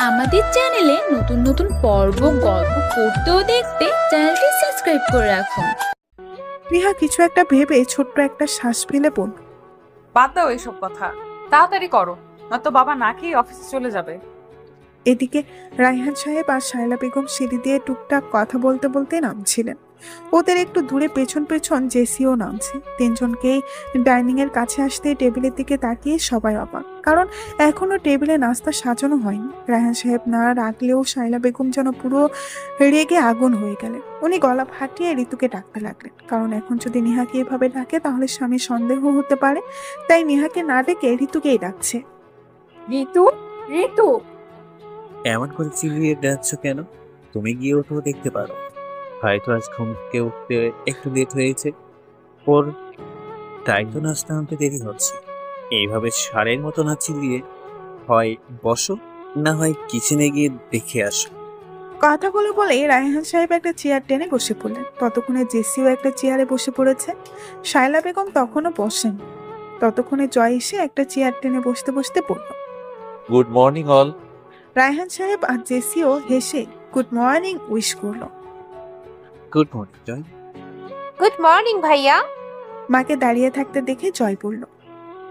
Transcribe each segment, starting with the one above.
আমাদের চ্যানেলে নতুন নতুন পর্ব গল্প পড়তে ও দেখতে চ্যানেলটি সাবস্ক্রাইব করে রাখুন। রিহা কিছু একটা ভেবে ছোট্ট একটা শ্বাস ফেলে বলল, বাদ দাও এইসব কথা, তাড়াতাড়ি করো, নয়তো বাবা না খেয়ে অফিসে চলে যাবে। এদিকে রায়হান সাহেব আর শায়লা বেগম সিঁড়ি দিয়ে টুকটাক কথা বলতে বলতে নামছিলেন। ওদের একটু দূরে পেছন পেছন জেসিও নামছে। তিনজনকেই ডাইনিং এর কাছে আসতে টেবিলের দিকে তাকিয়ে সবাই অবাক, কারণ এখনো টেবিলে নাস্তা সাজানো হয়নি। রায়হান সাহেব না রাখলেও শায়লা বেগম যেন পুরো রেগে আগুন হয়ে গেলেন। উনি গলা ফাটিয়ে ঋতুকে ডাকতে লাগলেন, কারণ এখন যদি নেহাকে এভাবে ডাকে তাহলে স্বামী সন্দেহ হতে পারে। তাই নেহাকে না ডেকে ঋতুকেই ডাকছে। ঋতু, ঋতু। এমন করে চিল্লিয়ে যাচ্ছ কেন? তুমি গিয়ে ওঠো, দেখতে পারো হয়তো আজ ঘুম থেকে উঠতে একটু লেট হয়েছে ওর, তাই তো নাস্তা আনতে দেরি হচ্ছে। এইভাবে সারের মতো না চিল্লিয়ে হয় বসো, না হয় কিচেনে গিয়ে দেখে আসো। কথাগুলো বলে রায়হান সাহেব একটা চেয়ার টেনে বসে পড়লেন। ততক্ষণে জেসিও একটা চেয়ারে বসে পড়েছে। শায়লা বেগম তখনও বসেন। ততক্ষণে জয় এসে একটা চেয়ার টেনে বসতে বসতে পড়ল। Good morning all. রায়হান সাহেব আর জেসিও হেসে গুড মর্নিং উইশ করলো। Good morning Joy. Good morning ভাইয়া। মাকে দাঁড়িয়ে থাকতে দেখে জয় বলল,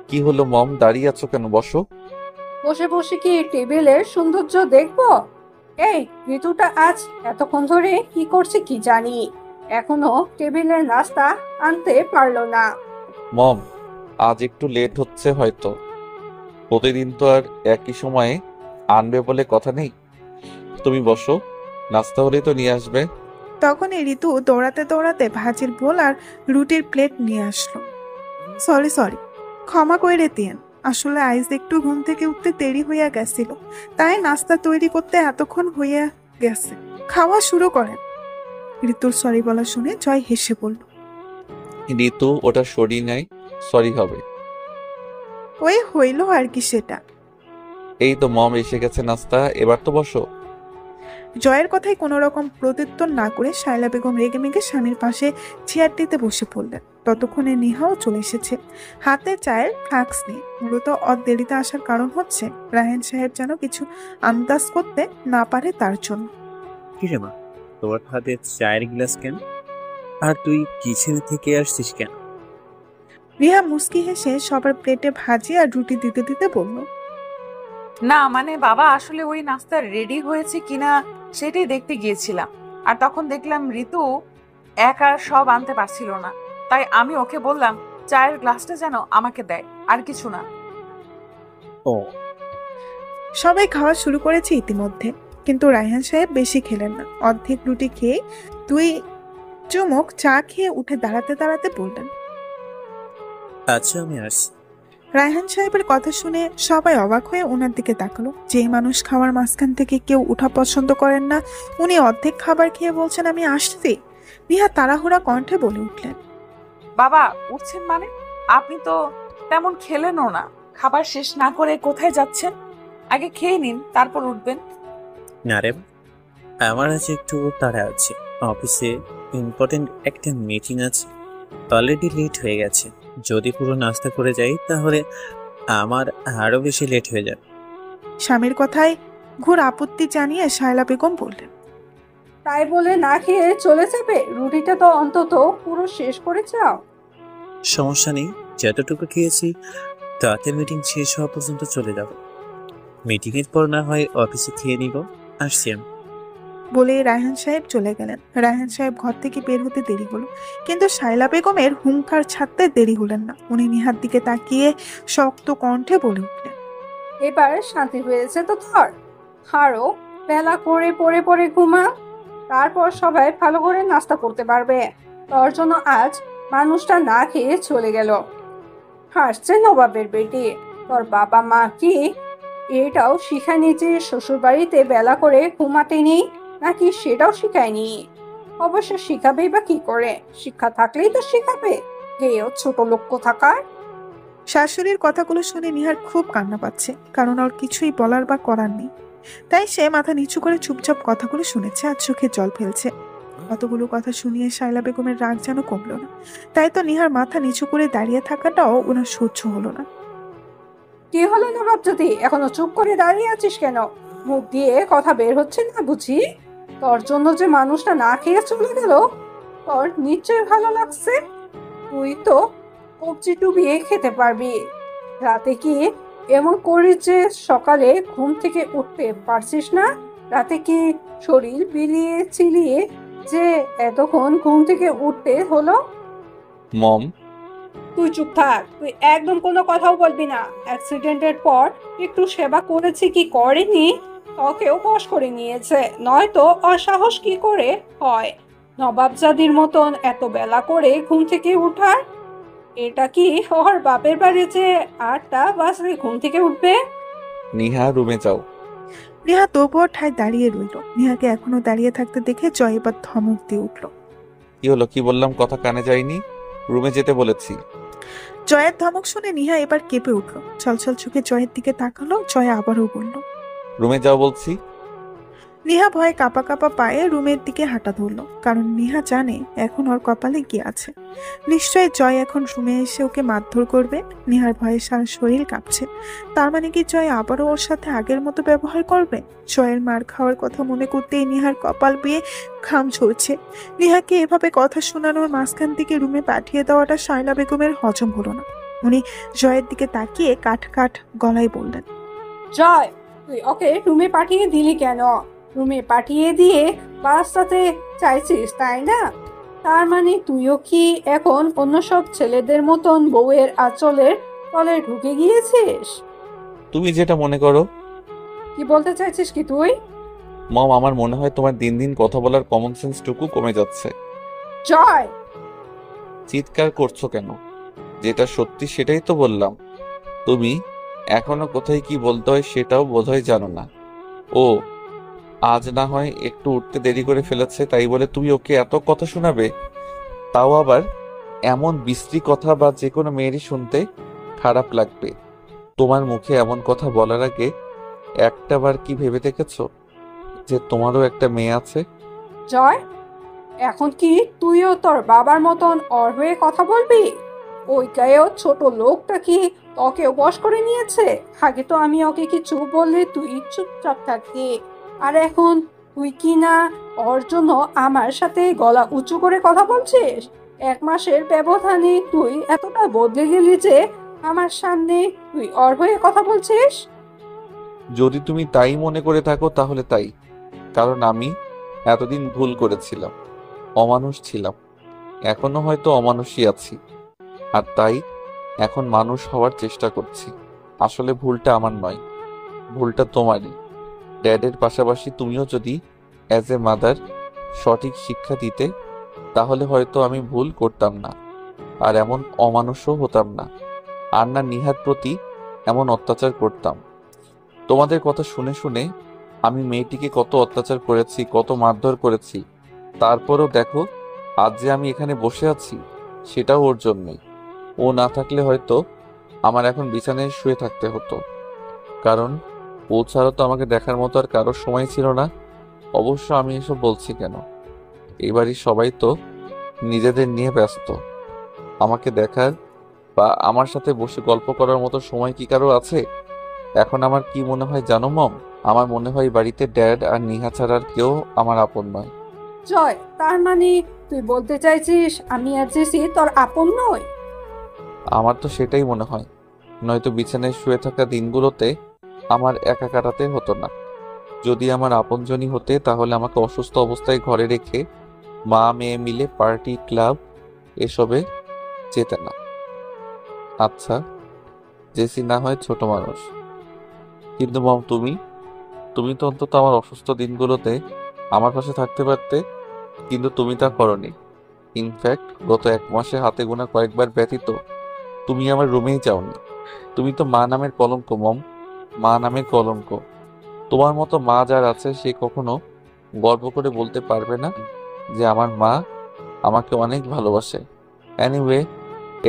কি হলো মম, দাঁড়িয়ে আছো কেন? বসো। বসে বসে কি টেবিলের সৌন্দর্য দেখবো? এই ঋতুটা আজ এতক্ষণ ধরে কি করছে কি জানি, এখনো টেবিলের নাস্তা আনতে পারলো না। মম, আজ একটু লেট হচ্ছে হয়তো। প্রতিদিন তো আর একই সময়ে আনবে বলে কথা নেই। তুমি বসো, নাস্তা হলেই তো নিয়ে আসবে। তখনই ঋতু দৌড়াতে দৌড়াতে ভাজির বোল আর রুটির প্লেট নিয়ে আসলো। সরি, ক্ষমা করে দিয়েন। আসলে আইজ একটু ঘুম থেকে উঠতে দেরি হইয়া গেছিল, তাই নাস্তা তৈরি করতে এতক্ষণ হইয়া গেছে। খাওয়া শুরু করেন। ঋতুর সরি বলা শুনে জয় হেসে বলল, ঋতু, ওটা সরি নাই, সরি হবে। ওই হইল আর কি সেটা। এই তো মম এসে গেছে নাস্তা, এবার তো বসো। জয়ের কথায় কোনো রকম প্রত্যুত্তর না করে শায়লা বেগম রেগে মেগে স্বামীর পাশে চেয়ারটিতে বসে পড়লেন। ততক্ষণে নিহাও চলে এসেছে, হাতে চায়ের ফ্লাক্স নিয়ে। মূলত দেরিতে আসার কারণ হচ্ছে রায়হান সাহেব যেন কিছু আন্দাজ করতে না পারে তার জন্য। কি রে মা, তোর হাতে চায়ের গ্লাস কেন? আর তুই কিচেনে থেকে আসছিস কেন? রিহা মুস্কি হেসে সবার প্লেটে ভাজি আর রুটি দিতে দিতে বলল, না মানে বাবা, আসলে ওই নাস্তা রেডি হয়েছে কিনা সেটাই দেখতে গিয়েছিলাম। আর তখন দেখলাম ঋতু একা সব আনতে পারছিল না, তাই আমি ওকে বললাম চায়ের গ্লাসটা যেন আমাকে দেয়, আর কিছু না। ও, সবাই খাওয়া শুরু করেছে ইতিমধ্যে, কিন্তু রায়হান সাহেব বেশি খেলেন না। অর্ধেক রুটি খেয়ে 2 চুমুক চা খেয়ে উঠে দাঁড়াতে দাঁড়াতে বললেন, আচ্ছা আমি আসছি। রায়হান সাহেবের কথা শুনে সবাই অবাক হয়ে ওনার দিকে তাকালো। যেই মানুষ খাওয়ার মাঝখান থেকে কেউ উঠা পছন্দ করেন না, উনি অর্ধেক খাবার খেয়ে বলছেন আমি আসছি। নিহা তাড়াহুড়া কণ্ঠে বলে উঠলেন, বাবা উঠছেন মানে? আপনি তো তেমন খেলেনও না, খাবার শেষ না করে কোথায় যাচ্ছেন? আগে খেয়ে নিন, তারপর উঠবেন। না রে, আমার আজ একটু তাড়া আছে, অফিসে ইম্পর্টেন্ট একটা মিটিং আছে, অলরেডি লেট হয়ে গেছে। যদি পুরো নাস্তা করে যাই তাহলে আমার আরো বেশি লেট হয়ে যাবে। স্বামীর কথায় ঘোর আপত্তি জানিয়ে শায়লা বেগম বললেন, তাই বলে না খেয়ে চলে যাবে? রুটিটা তো অন্তত পুরো শেষ করে যাও। সমস্যা নেই, যতটুকু খেয়েছি তাতে মিটিং শেষ হওয়া পর্যন্ত চলে যাব। মিটিং এর পর না হয় অফিসে খেয়ে নিব। আসছি আমি। বলে রায়হান সাহেব চলে গেলেন। রায়হান সাহেব ঘর থেকে বের হতে দেরি হলো, কিন্তু শায়লা বেগমের হুঙ্কার ছাড়তে দেরি হলেন না। উনি নিহার দিকে তাকিয়ে শক্ত কণ্ঠে বলে উঠলেন, এবার শান্তি হয়েছে তো ধর, আরো বেলা করে পড়ে পড়ে ঘুমা, তারপর সবাই ভালো করে নাস্তা করতে পারবে। তোর জন্য আজ মানুষটা না খেয়ে চলে গেল। হাসছে নবাবের বেটি। তোর বাবা মা কি এটাও শিখায়নি যে শ্বশুর বাড়িতে বেলা করে ঘুমাতে নেই, নাকি সেটাও শিখায়নি? অবশ্য শিখাবেই বা কি করে, শিক্ষা থাকলেই তো শিখাবে। গেও ছোট লক্ষ্য থাকার। শাশুড়ির কথাগুলো শুনে নিহার খুব কান্না পাচ্ছে, কারণ ওর কিছুই বলার বা করার নেই। তাই সে মাথা নিচু করে চুপচাপ কথাগুলো শুনেছে আর চোখে জল ফেলছে। কতগুলো কথা শুনিয়ে শায়লা বেগমের রাগ যেন কমলো না। তাই তো নিহার মাথা নিচু করে দাঁড়িয়ে থাকাটাও ওনার সহ্য হলো না। কি হলো নবাব, যদি এখনো চুপ করে দাঁড়িয়ে আছিস কেন? মুখ দিয়ে কথা বের হচ্ছে না বুঝি? তোর জন্য যে মানুষটা না খেয়ে চলে গেল, তোর নিশ্চয়ই ভালো লাগছে। তুই তো কবজি ডুবিয়ে খেতে পারবি। রাতে কি এমন করিস যে সকালে ঘুম থেকে উঠতে পারছিস না? রাতে কি শরীর বিলিয়ে চিলিয়ে যে এতক্ষণ ঘুম থেকে উঠতে হলো? মম, তুই চুপ থাক, তুই একদম কোনো কথাও বলবি না। অ্যাক্সিডেন্টের পর একটু সেবা করেছি কি করেনি তোকেও বশ করে নিয়েছে, নয়তো অসাহস কি করে হয় নবাবজাদির মতন এত বেলা করে ঘুম থেকে উঠার? এটা কি ওর বাপের বাড়ি যে 8টা বাজে ঘুম থেকে উঠবে? নিহা রুমে যাও। নেহা তবুও ঠায় দাঁড়িয়ে রইল। নেহাকে এখনো দাঁড়িয়ে থাকতে দেখে জয় এবার ধমক দিয়ে উঠল। কি হলো? কি বললাম কথা কানে যায়নি? রুমে যেতে বলেছি। জয়ের ধমক শুনে নেহা এবার কেঁপে উঠল। ছলছল চোখে জয়ের দিকে তাকালো। জয় আবারও বলল। রুমে যাও বলছি। নেহা ভয়ে কাঁপা কাঁপা পায়ে রুমের দিকে হাঁটা ধরল, কারণ নেহা জানে এখন ওর কপালে কি আছে। নিশ্চয়ই জয় এখন রুমে এসে ওকে মারধর করবে। নেহার ভয়ে সারা শরীর কাঁপছে। তার মানে কি জয় আবারও ওর সাথে আগের মতো ব্যবহার করবে? জয়ের মার খাওয়ার কথা মনে করতেই নেহার কপাল বেয়ে ঘাম ঝরছে। নেহাকে এভাবে কথা শোনানোর মাঝখান থেকে রুমে পাঠিয়ে দেওয়াটা শায়লা বেগমের হজম হলো না। উনি জয়ের দিকে তাকিয়ে কাঠ কাঠ গলায় বললেন, জয়, তুই ওকে রুমে পাঠিয়ে দিলি কেন? রুমে পাঠিয়ে দিয়ে বাসাতে চাইছিস তাই না? তার মানে তুইও কি এখন অন্য সব ছেলেদের মতন বউয়ের আঁচলের তলে ঢুকে গিয়েছিস? তুমি যেটা মনে করো। কি বলতে চাইছিস কি তুই? মম, আমার মনে হয় তোমার দিন দিন কথা বলার কমন সেন্সটুকু কমে যাচ্ছে। জয়, চিৎকার করছো কেন? যেটা সত্যি সেটাই তো বললাম। তুমি এখনো কোথায় কি বলতে হয় সেটাও বোধহয় জানো না। ও আজ না হয় একটু উঠতে দেরি করে ফেলেছে তাই বলে তুমি ওকে এত কথা শোনাবে? তাও আবার এমন বিশ্রী কথা বা যে কোনো মেয়েরই শুনতে খারাপ লাগবে। তোমার মুখে এমন কথা বলার আগে একটা বার কি ভেবে দেখেছো যে তোমারও একটা মেয়ে আছে? জয়, এখন কি তুইও তোর বাবার মতন ওর হয়ে কথা বলবি? ওই গায়েও ছোট লোকটা কি তোকেও বশ করে নিয়েছে? আগে তো আমি ওকে কিছু বললে তুই চুপচাপ থাকতি, আর এখন তুই কি না ওর জন্য আমার সাথে গলা উঁচু করে কথা বলছিস? 1 মাসের ব্যবধানে তুই এতটা বদলে গেলি যে আমার সামনে তুই ওর হয়ে কথা বলছিস? যদি তুমি তাই মনে করে থাকো তাহলে তাই, কারণ আমি এতদিন ভুল করেছিলাম, অমানুষ ছিলাম, এখনো হয়তো অমানুষই আছি, আর তাই এখন মানুষ হওয়ার চেষ্টা করছি। আসলে ভুলটা আমার নয়, ভুলটা তোমারই। ড্যাডের পাশাপাশি তুমিও যদি অ্যাজ এ মাদার সঠিক শিক্ষা দিতে তাহলে হয়তো আমি ভুল করতাম না, আর এমন অমানুষও হতাম না, আর না নিহার প্রতি এমন অত্যাচার করতাম। তোমাদের কথা শুনে শুনে আমি মেয়েটিকে কত অত্যাচার করেছি, কত মারধর করেছি। তারপরও দেখো আজ যে আমি এখানে বসে আছি সেটাও ওর জন্যই। ও না থাকলে হয়তো আমার এখন বিছানায় শুয়ে থাকতে হতো, কারণ ও ছাড়া তো আমাকে দেখার মতো আর কারোর সময় ছিল না। অবশ্য আমি এসব বলছি কেন, এবারই সবাই তো নিজেদের নিয়ে ব্যস্ত। আমাকে দেখার বা আমার সাথে বসে গল্প করার মতো সময় কি কারো আছে? এখন আমার কি মনে হয় জানো মম? আমার মনে হয় বাড়িতে ড্যাড আর নিহা ছাড়া আর কেউ আমার আপন নয়। জয়, তার মানে তুই বলতে চাইছিস আমি আর জেসি তোর আপন নই? আমার তো সেটাই মনে হয়, নয়তো বিছানায় শুয়ে থাকা দিনগুলোতে আমার একা কাটাতে হতো না। যদি আমার আপনজনই হতে তাহলে আমাকে অসুস্থ অবস্থায় ঘরে রেখে মা মেয়ে মিলে পার্টি ক্লাব এসবে যেতে না। আচ্ছা, জেসি না হয় ছোট মানুষ, কিন্তু মম তুমি তুমি তো অন্তত আমার অসুস্থ দিনগুলোতে আমার পাশে থাকতে পারতে, কিন্তু তুমি তা করনি। ইনফ্যাক্ট গত 1 মাসে হাতে গোনা কয়েকবার ব্যতীত তুমি আমার রুমেই যাওনি। তুমি তো মা নামের কলঙ্ক মম, মা নামের কলঙ্ক। তোমার মতো মা যার আছে সে কখনো গর্ব করে বলতে পারবে না যে আমার মা আমাকে অনেক ভালোবাসে। এনিওয়ে,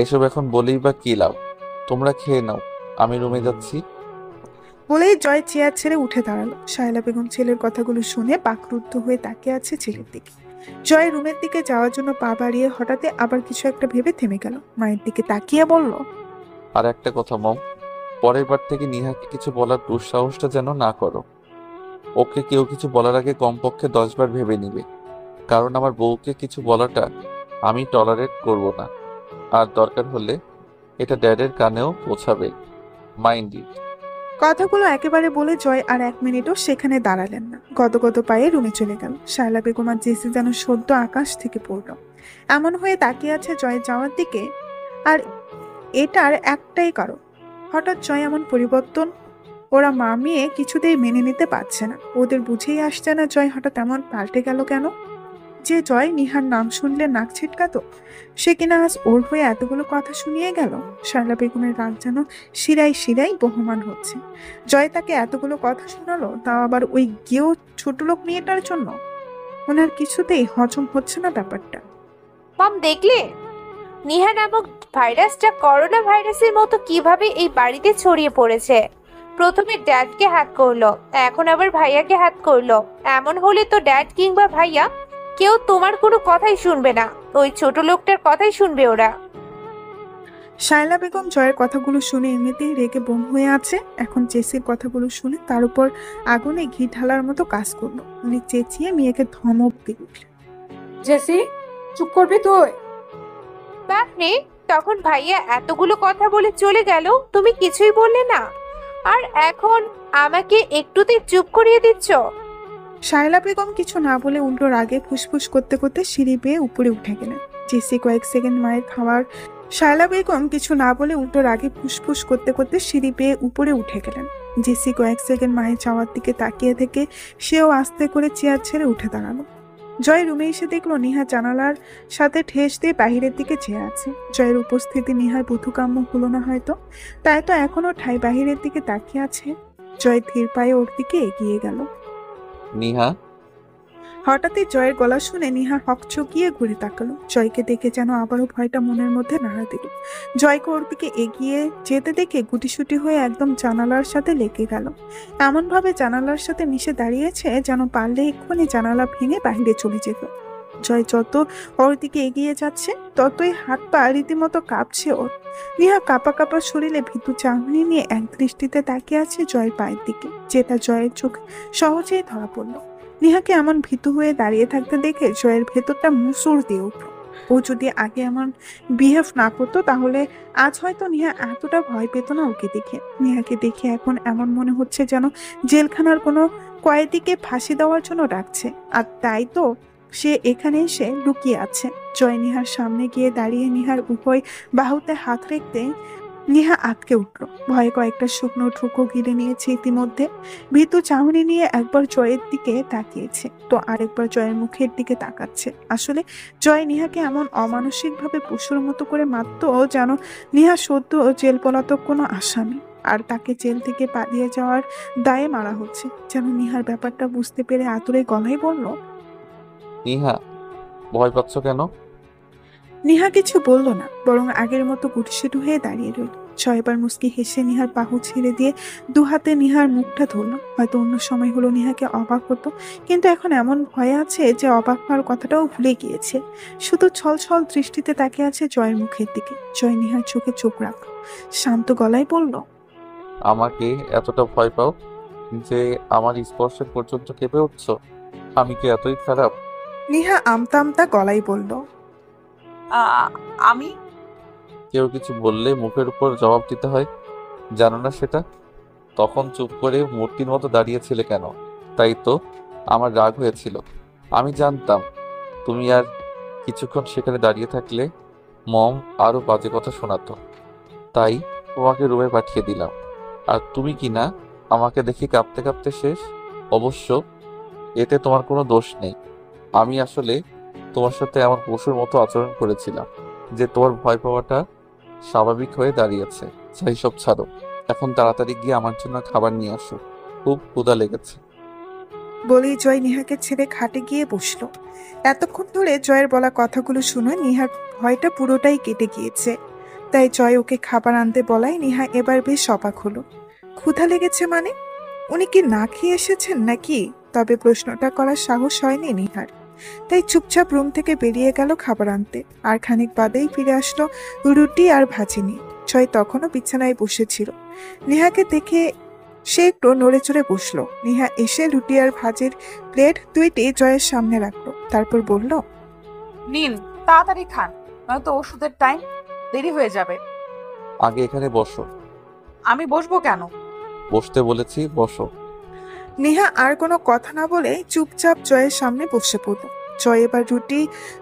এসব এখন বলেই বা কি লাভ? তোমরা খেয়ে নাও, আমি রুমে যাচ্ছি। বলেই জয় চেয়ার ছেড়ে উঠে দাঁড়ালো। শায়লা বেগম ছেলের কথাগুলো শুনে বাকরুদ্ধ হয়ে তাকিয়ে আছে ছেলের দিকে। জয় রুমের দিকে যাওয়ার জন্য পা বাড়িয়ে হঠাৎ আবার কিছু একটা ভেবে থেমে গেল। মায়ের দিকে তাকিয়ে বলল, আর একটা কথা মম, পরের বার থেকে নিহাকে কিছু বলার দুঃসাহসটা যেন না করো। ওকে কেউ কিছু বলার আগে কমপক্ষে 10 বার ভেবে নিবে, কারণ আমার বউকে কিছু বলাটা আমি টলারেট করব না। আর দরকার হলে এটা ড্যাডের কানেও পৌঁছাবে। Mind it. কথাগুলো একেবারে বলে জয় আর 1 মিনিটও সেখানে দাঁড়ালেন না, গদগদ পায়ে রুমে চলে গেল। শায়লা বেগম আর জেসি যেন সদ্য আকাশ থেকে পড়ল, এমন হয়ে তাকিয়ে আছে জয় যাওয়ার দিকে। আর এটার একটাই কারণ, হঠাৎ জয় এমন পরিবর্তন ওরা মা মেয়ে কিছুতেই মেনে নিতে পারছে না। ওদের বুঝেই আসছে না জয় হঠাৎ এমন পাল্টে গেল কেন। যে জয় নিহার নাম শুনলে নাক ছিটকাতো, সে কিনা আজ ওর হয়ে এতগুলো কথা শুনিয়ে গেল। শায়লা বেগমের রাগ যেন শিরায় শিরায় বহমান হচ্ছে। জয় তাকে এতগুলো কথা শোনালো, তাও আবার ওই গেও ছোট লোক মেয়েটার জন্য। ওনার কিছুতেই হজম হচ্ছে না ব্যাপারটা। মম, দেখলে নিহা নামক ভাইরাসটা করোনা ভাইরাসের মতো কিভাবে এই বাড়িতে ছড়িয়ে পড়েছে। প্রথমে ড্যাডকে হ্যাক করলো, এখন আবার ভাইয়াকে হ্যাক করলো। এমন হলে তো ড্যাড কিংবা ভাইয়া কেউ তোমার কোনো কথাই শুনবে না, ওই ছোট লোকটার কথাই শুনবে ওরা। শায়লা বেগম জয়ের কথাগুলো শুনে এমনিতেই রেগে বোম হয়ে আছে, এখন জেসির কথাগুলো শুনে তার উপর আগুনে ঘি ঢালার মতো কাজ করলো। উনি চেঁচিয়ে মেয়েকে ধমক দিয়ে উঠলেন। জেসি, চুপ করবি তুই? বাপরে, তখন ভাইয়া এতগুলো কথা বলে চলে গেল, তুমি কিছুই বললে না, আর এখন আমাকে একটুতেই চুপ করিয়ে দিচ্ছ। শায়লা বেগম কিছু না বলে উল্টো রাগে ফুসফুস করতে করতে সিঁড়ি বেয়ে উপরে উঠে গেলেন। জেসি কয়েক সেকেন্ড মায়ের খাওয়ার শায়লা বেগম কিছু না বলে উল্টো রাগে ফুসফুস করতে করতে সিঁড়ি বেয়ে উপরে উঠে গেলেন। জেসি কয়েক সেকেন্ড মায়ের যাওয়ার দিকে তাকিয়ে থেকে সেও আস্তে করে চেয়ার ছেড়ে উঠে দাঁড়ালো। জয় রুমে এসে দেখলো নিহা জানালার সাথে ঠেস দিয়ে বাহিরের দিকে চেয়ে আছে। জয়ের উপস্থিতি নিহার বোধকাম্য হলো না হয়তো, তাই তো এখনো ঠাই বাহিরের দিকে তাকিয়ে আছে। জয় ধীর পায়ে ওর দিকে এগিয়ে গেল। নিহা, হঠাৎই জয়ের গলা শুনে নিহা হকচকিয়ে ঘুরে তাকালো। জয়কে দেখে যেন আবারও ভয়টা মনের মধ্যে নাড়া দিল। জয়কে ওর দিকে এগিয়ে যেতে দেখে গুটিসুটি হয়ে একদম জানালার সাথে লেগে গেল। এমনভাবে জানালার সাথে মিশে দাঁড়িয়েছে যেন পারলে এক্ষুনি জানালা ভেঙে বাইরে চলে যেত। জয় যত ওর দিকে এগিয়ে যাচ্ছে ততই হাত পা রীতিমতো কাঁপছে ওর। নিহা কাঁপা কাঁপা শরীরে ভীতু চাহনি নিয়ে এক দৃষ্টিতে তাকিয়ে আছে জয়ের পায়ের দিকে, যেটা জয়ের চোখ সহজেই ধরা পড়লো। নিহাকে এমন ভীতু হয়ে দাঁড়িয়ে থাকতে দেখে জয়ের ভেতরটা মুসুর দিয়ে উঠল। ও যদি আগে এমন বিহেভ না করতো তাহলে আজ হয়তো নিহা এতটা ভয় পেত না ওকে দেখে। নিহাকে দেখে এখন এমন মনে হচ্ছে যেন জেলখানার কোনো কয়েদিকে ফাঁসি দেওয়ার জন্য ডাকছে, আর তাই তো সে এখানে এসে লুকিয়ে আছে। জয় নিহার সামনে গিয়ে দাঁড়িয়ে নিহার উভয় বাহুতে হাত রেখতে নিহা আটকে উঠল। ভয়ে কয়েকটা শুকনো ঠুকো ঘিরে নিয়েছে ইতিমধ্যে। ভীতু চাহনি নিয়ে একবার জয়ের দিকে তাকিয়েছে, তো আরেকবার জয়ের মুখের দিকে তাকাচ্ছে। আসলে জয় নিহাকে এমন অমানসিকভাবে পশুর মতো করে মারত যেন নিহা সদ্য জেল পলাতক কোনো আসামি, আর তাকে জেল থেকে পালিয়ে যাওয়ার দায়ে মারা হচ্ছে। যেন নিহার ব্যাপারটা বুঝতে পেরে আতুরে গলায় বলল, নিহা, ভয় পাচ্ছ কেন? নিহা কিছু বলল না, বরং আগের মতো গুটিসুটি হয়ে দাঁড়িয়ে রইল। ছয়বার মুস্কি হেসে নিহার বাহু ছেড়ে দিয়ে দু হাতে নিহার মুখটা ধরলো। হয়তো অন্য সময় হলো নিহাকে অবাক হতো, কিন্তু এখন এমন ভয় আছে যে অবাক হওয়ার কথাটাও ভুলে গিয়েছে। শুধু ছল ছল দৃষ্টিতে তাকিয়ে আছে জয়ের মুখের দিকে। জয় নিহার চোখে চোখ রাখল, শান্ত গলায় বলল, আমাকে এতটা ভয় পাও যে আমার স্পর্শের পর্যন্ত কেঁপে উঠছ? আমি কি এতই খারাপ? নিহা আমতা আমতা গলায় বলল, আমি কেউ কিছু বললে মুখের উপর জবাব দিতে হয়, জানো না সেটা? তখন চুপ করে মূর্তির মতো দাঁড়িয়েছিলে কেন? তাই তো আমার রাগ হয়েছিল। আমি জানতাম তুমি আর কিছুক্ষণ সেখানে দাঁড়িয়ে থাকলে মম আরো বাজে কথা শোনাতো, তাই তোমাকে রুমে পাঠিয়ে দিলাম। আর তুমি কি না আমাকে দেখে কাঁপতে কাঁপতে শেষ। অবশ্য এতে তোমার কোনো দোষ নেই। আমি আসলে তোমার সাথে এমন পশুর মতো আচরণ করেছিলাম যে তোমার ভয় পাওয়াটা স্বাভাবিক হয়ে দাঁড়িয়েছে। যাই সব ছাড়ো, এখন তাড়াতাড়ি গিয়ে আমার জন্য খাবার নিয়ে আসো, খুব ক্ষুধা লেগেছে। বলেই জয় নিহাকে ছেড়ে খাটে গিয়ে বসলো। এতক্ষণ ধরে জয়ের বলা কথাগুলো শুনে নিহার ভয়টা পুরোটাই কেটে গিয়েছে। তাই জয় ওকে খাবার আনতে বলায় নিহা এবার বেশ অবাক হলো। ক্ষুধা লেগেছে মানে? উনি কি না খেয়ে এসেছেন নাকি? তবে প্রশ্নটা করার সাহস হয়নি নিহার, তাই চুপচাপ রুম থেকে বেরিয়ে গেল খাবার আনতে। আর খানিক বাদেই ফিরে আসলো রুটি আর ভাজি নিয়ে। জয় তখনও বিছানায় বসেছিল। নেহাকে দেখে সে একটু নড়ে চড়ে বসলো। নিহা এসে রুটি আর ভাজির প্লেট দুইটি জয়ের সামনে রাখলো, তারপর বলল, নিন, তাড়াতাড়ি খান, নয়তো ওষুধের টাইম দেরি হয়ে যাবে। আগে এখানে বসো। আমি বসবো কেন? বসতে বলেছি, বসো। নেহা আর কোনো কথা না বলে চুপচাপ জয়ের সামনে বসে পড়ল। জয় এবার রুটি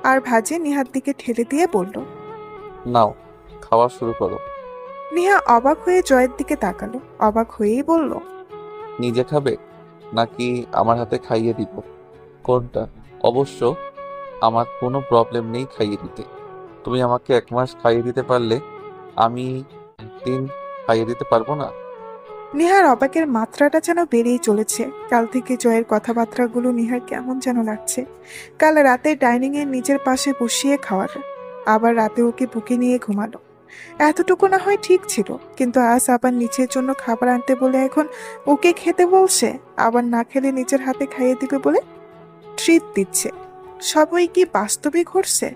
আর ভাজি নেহার দিকে ঠেলে দিয়ে বলল, নাও, খাওয়া শুরু করো। নেহা অবাক হয়ে জয়ের দিকে তাকালো, অবাক হয়েই বলল, নিজে খাবে নাকি আমার হাতে খাইয়ে দিব? কোনটা? অবশ্য আমার কোনো প্রবলেম নেই খাইয়ে দিতে। তুমি আমাকে 1 মাস খাইয়ে দিতে পারলে আমি 1 দিন খাইয়ে দিতে পারবো না? নেহার অবাকের মাত্রাটা যেন বেড়েই চলেছে। কাল থেকে জয়ের কথাবার্তাগুলো নেহার কেমন যেন লাগছে। কাল রাতে ডাইনিং এর নিজের পাশে বসিয়ে খাওয়ালো, আবার রাতে ওকে বুকে নিয়ে ঘুমালো। এতটুকু না হয় ঠিক ছিল, কিন্তু আজ আবার নিচের জন্য খাবার আনতে বলে এখন ওকে খেতে বলছে, আবার না খেলে নিজের হাতে খাইয়ে দিবে বলে ট্রিট দিচ্ছে। সবই কি বাস্তবে ঘটছে,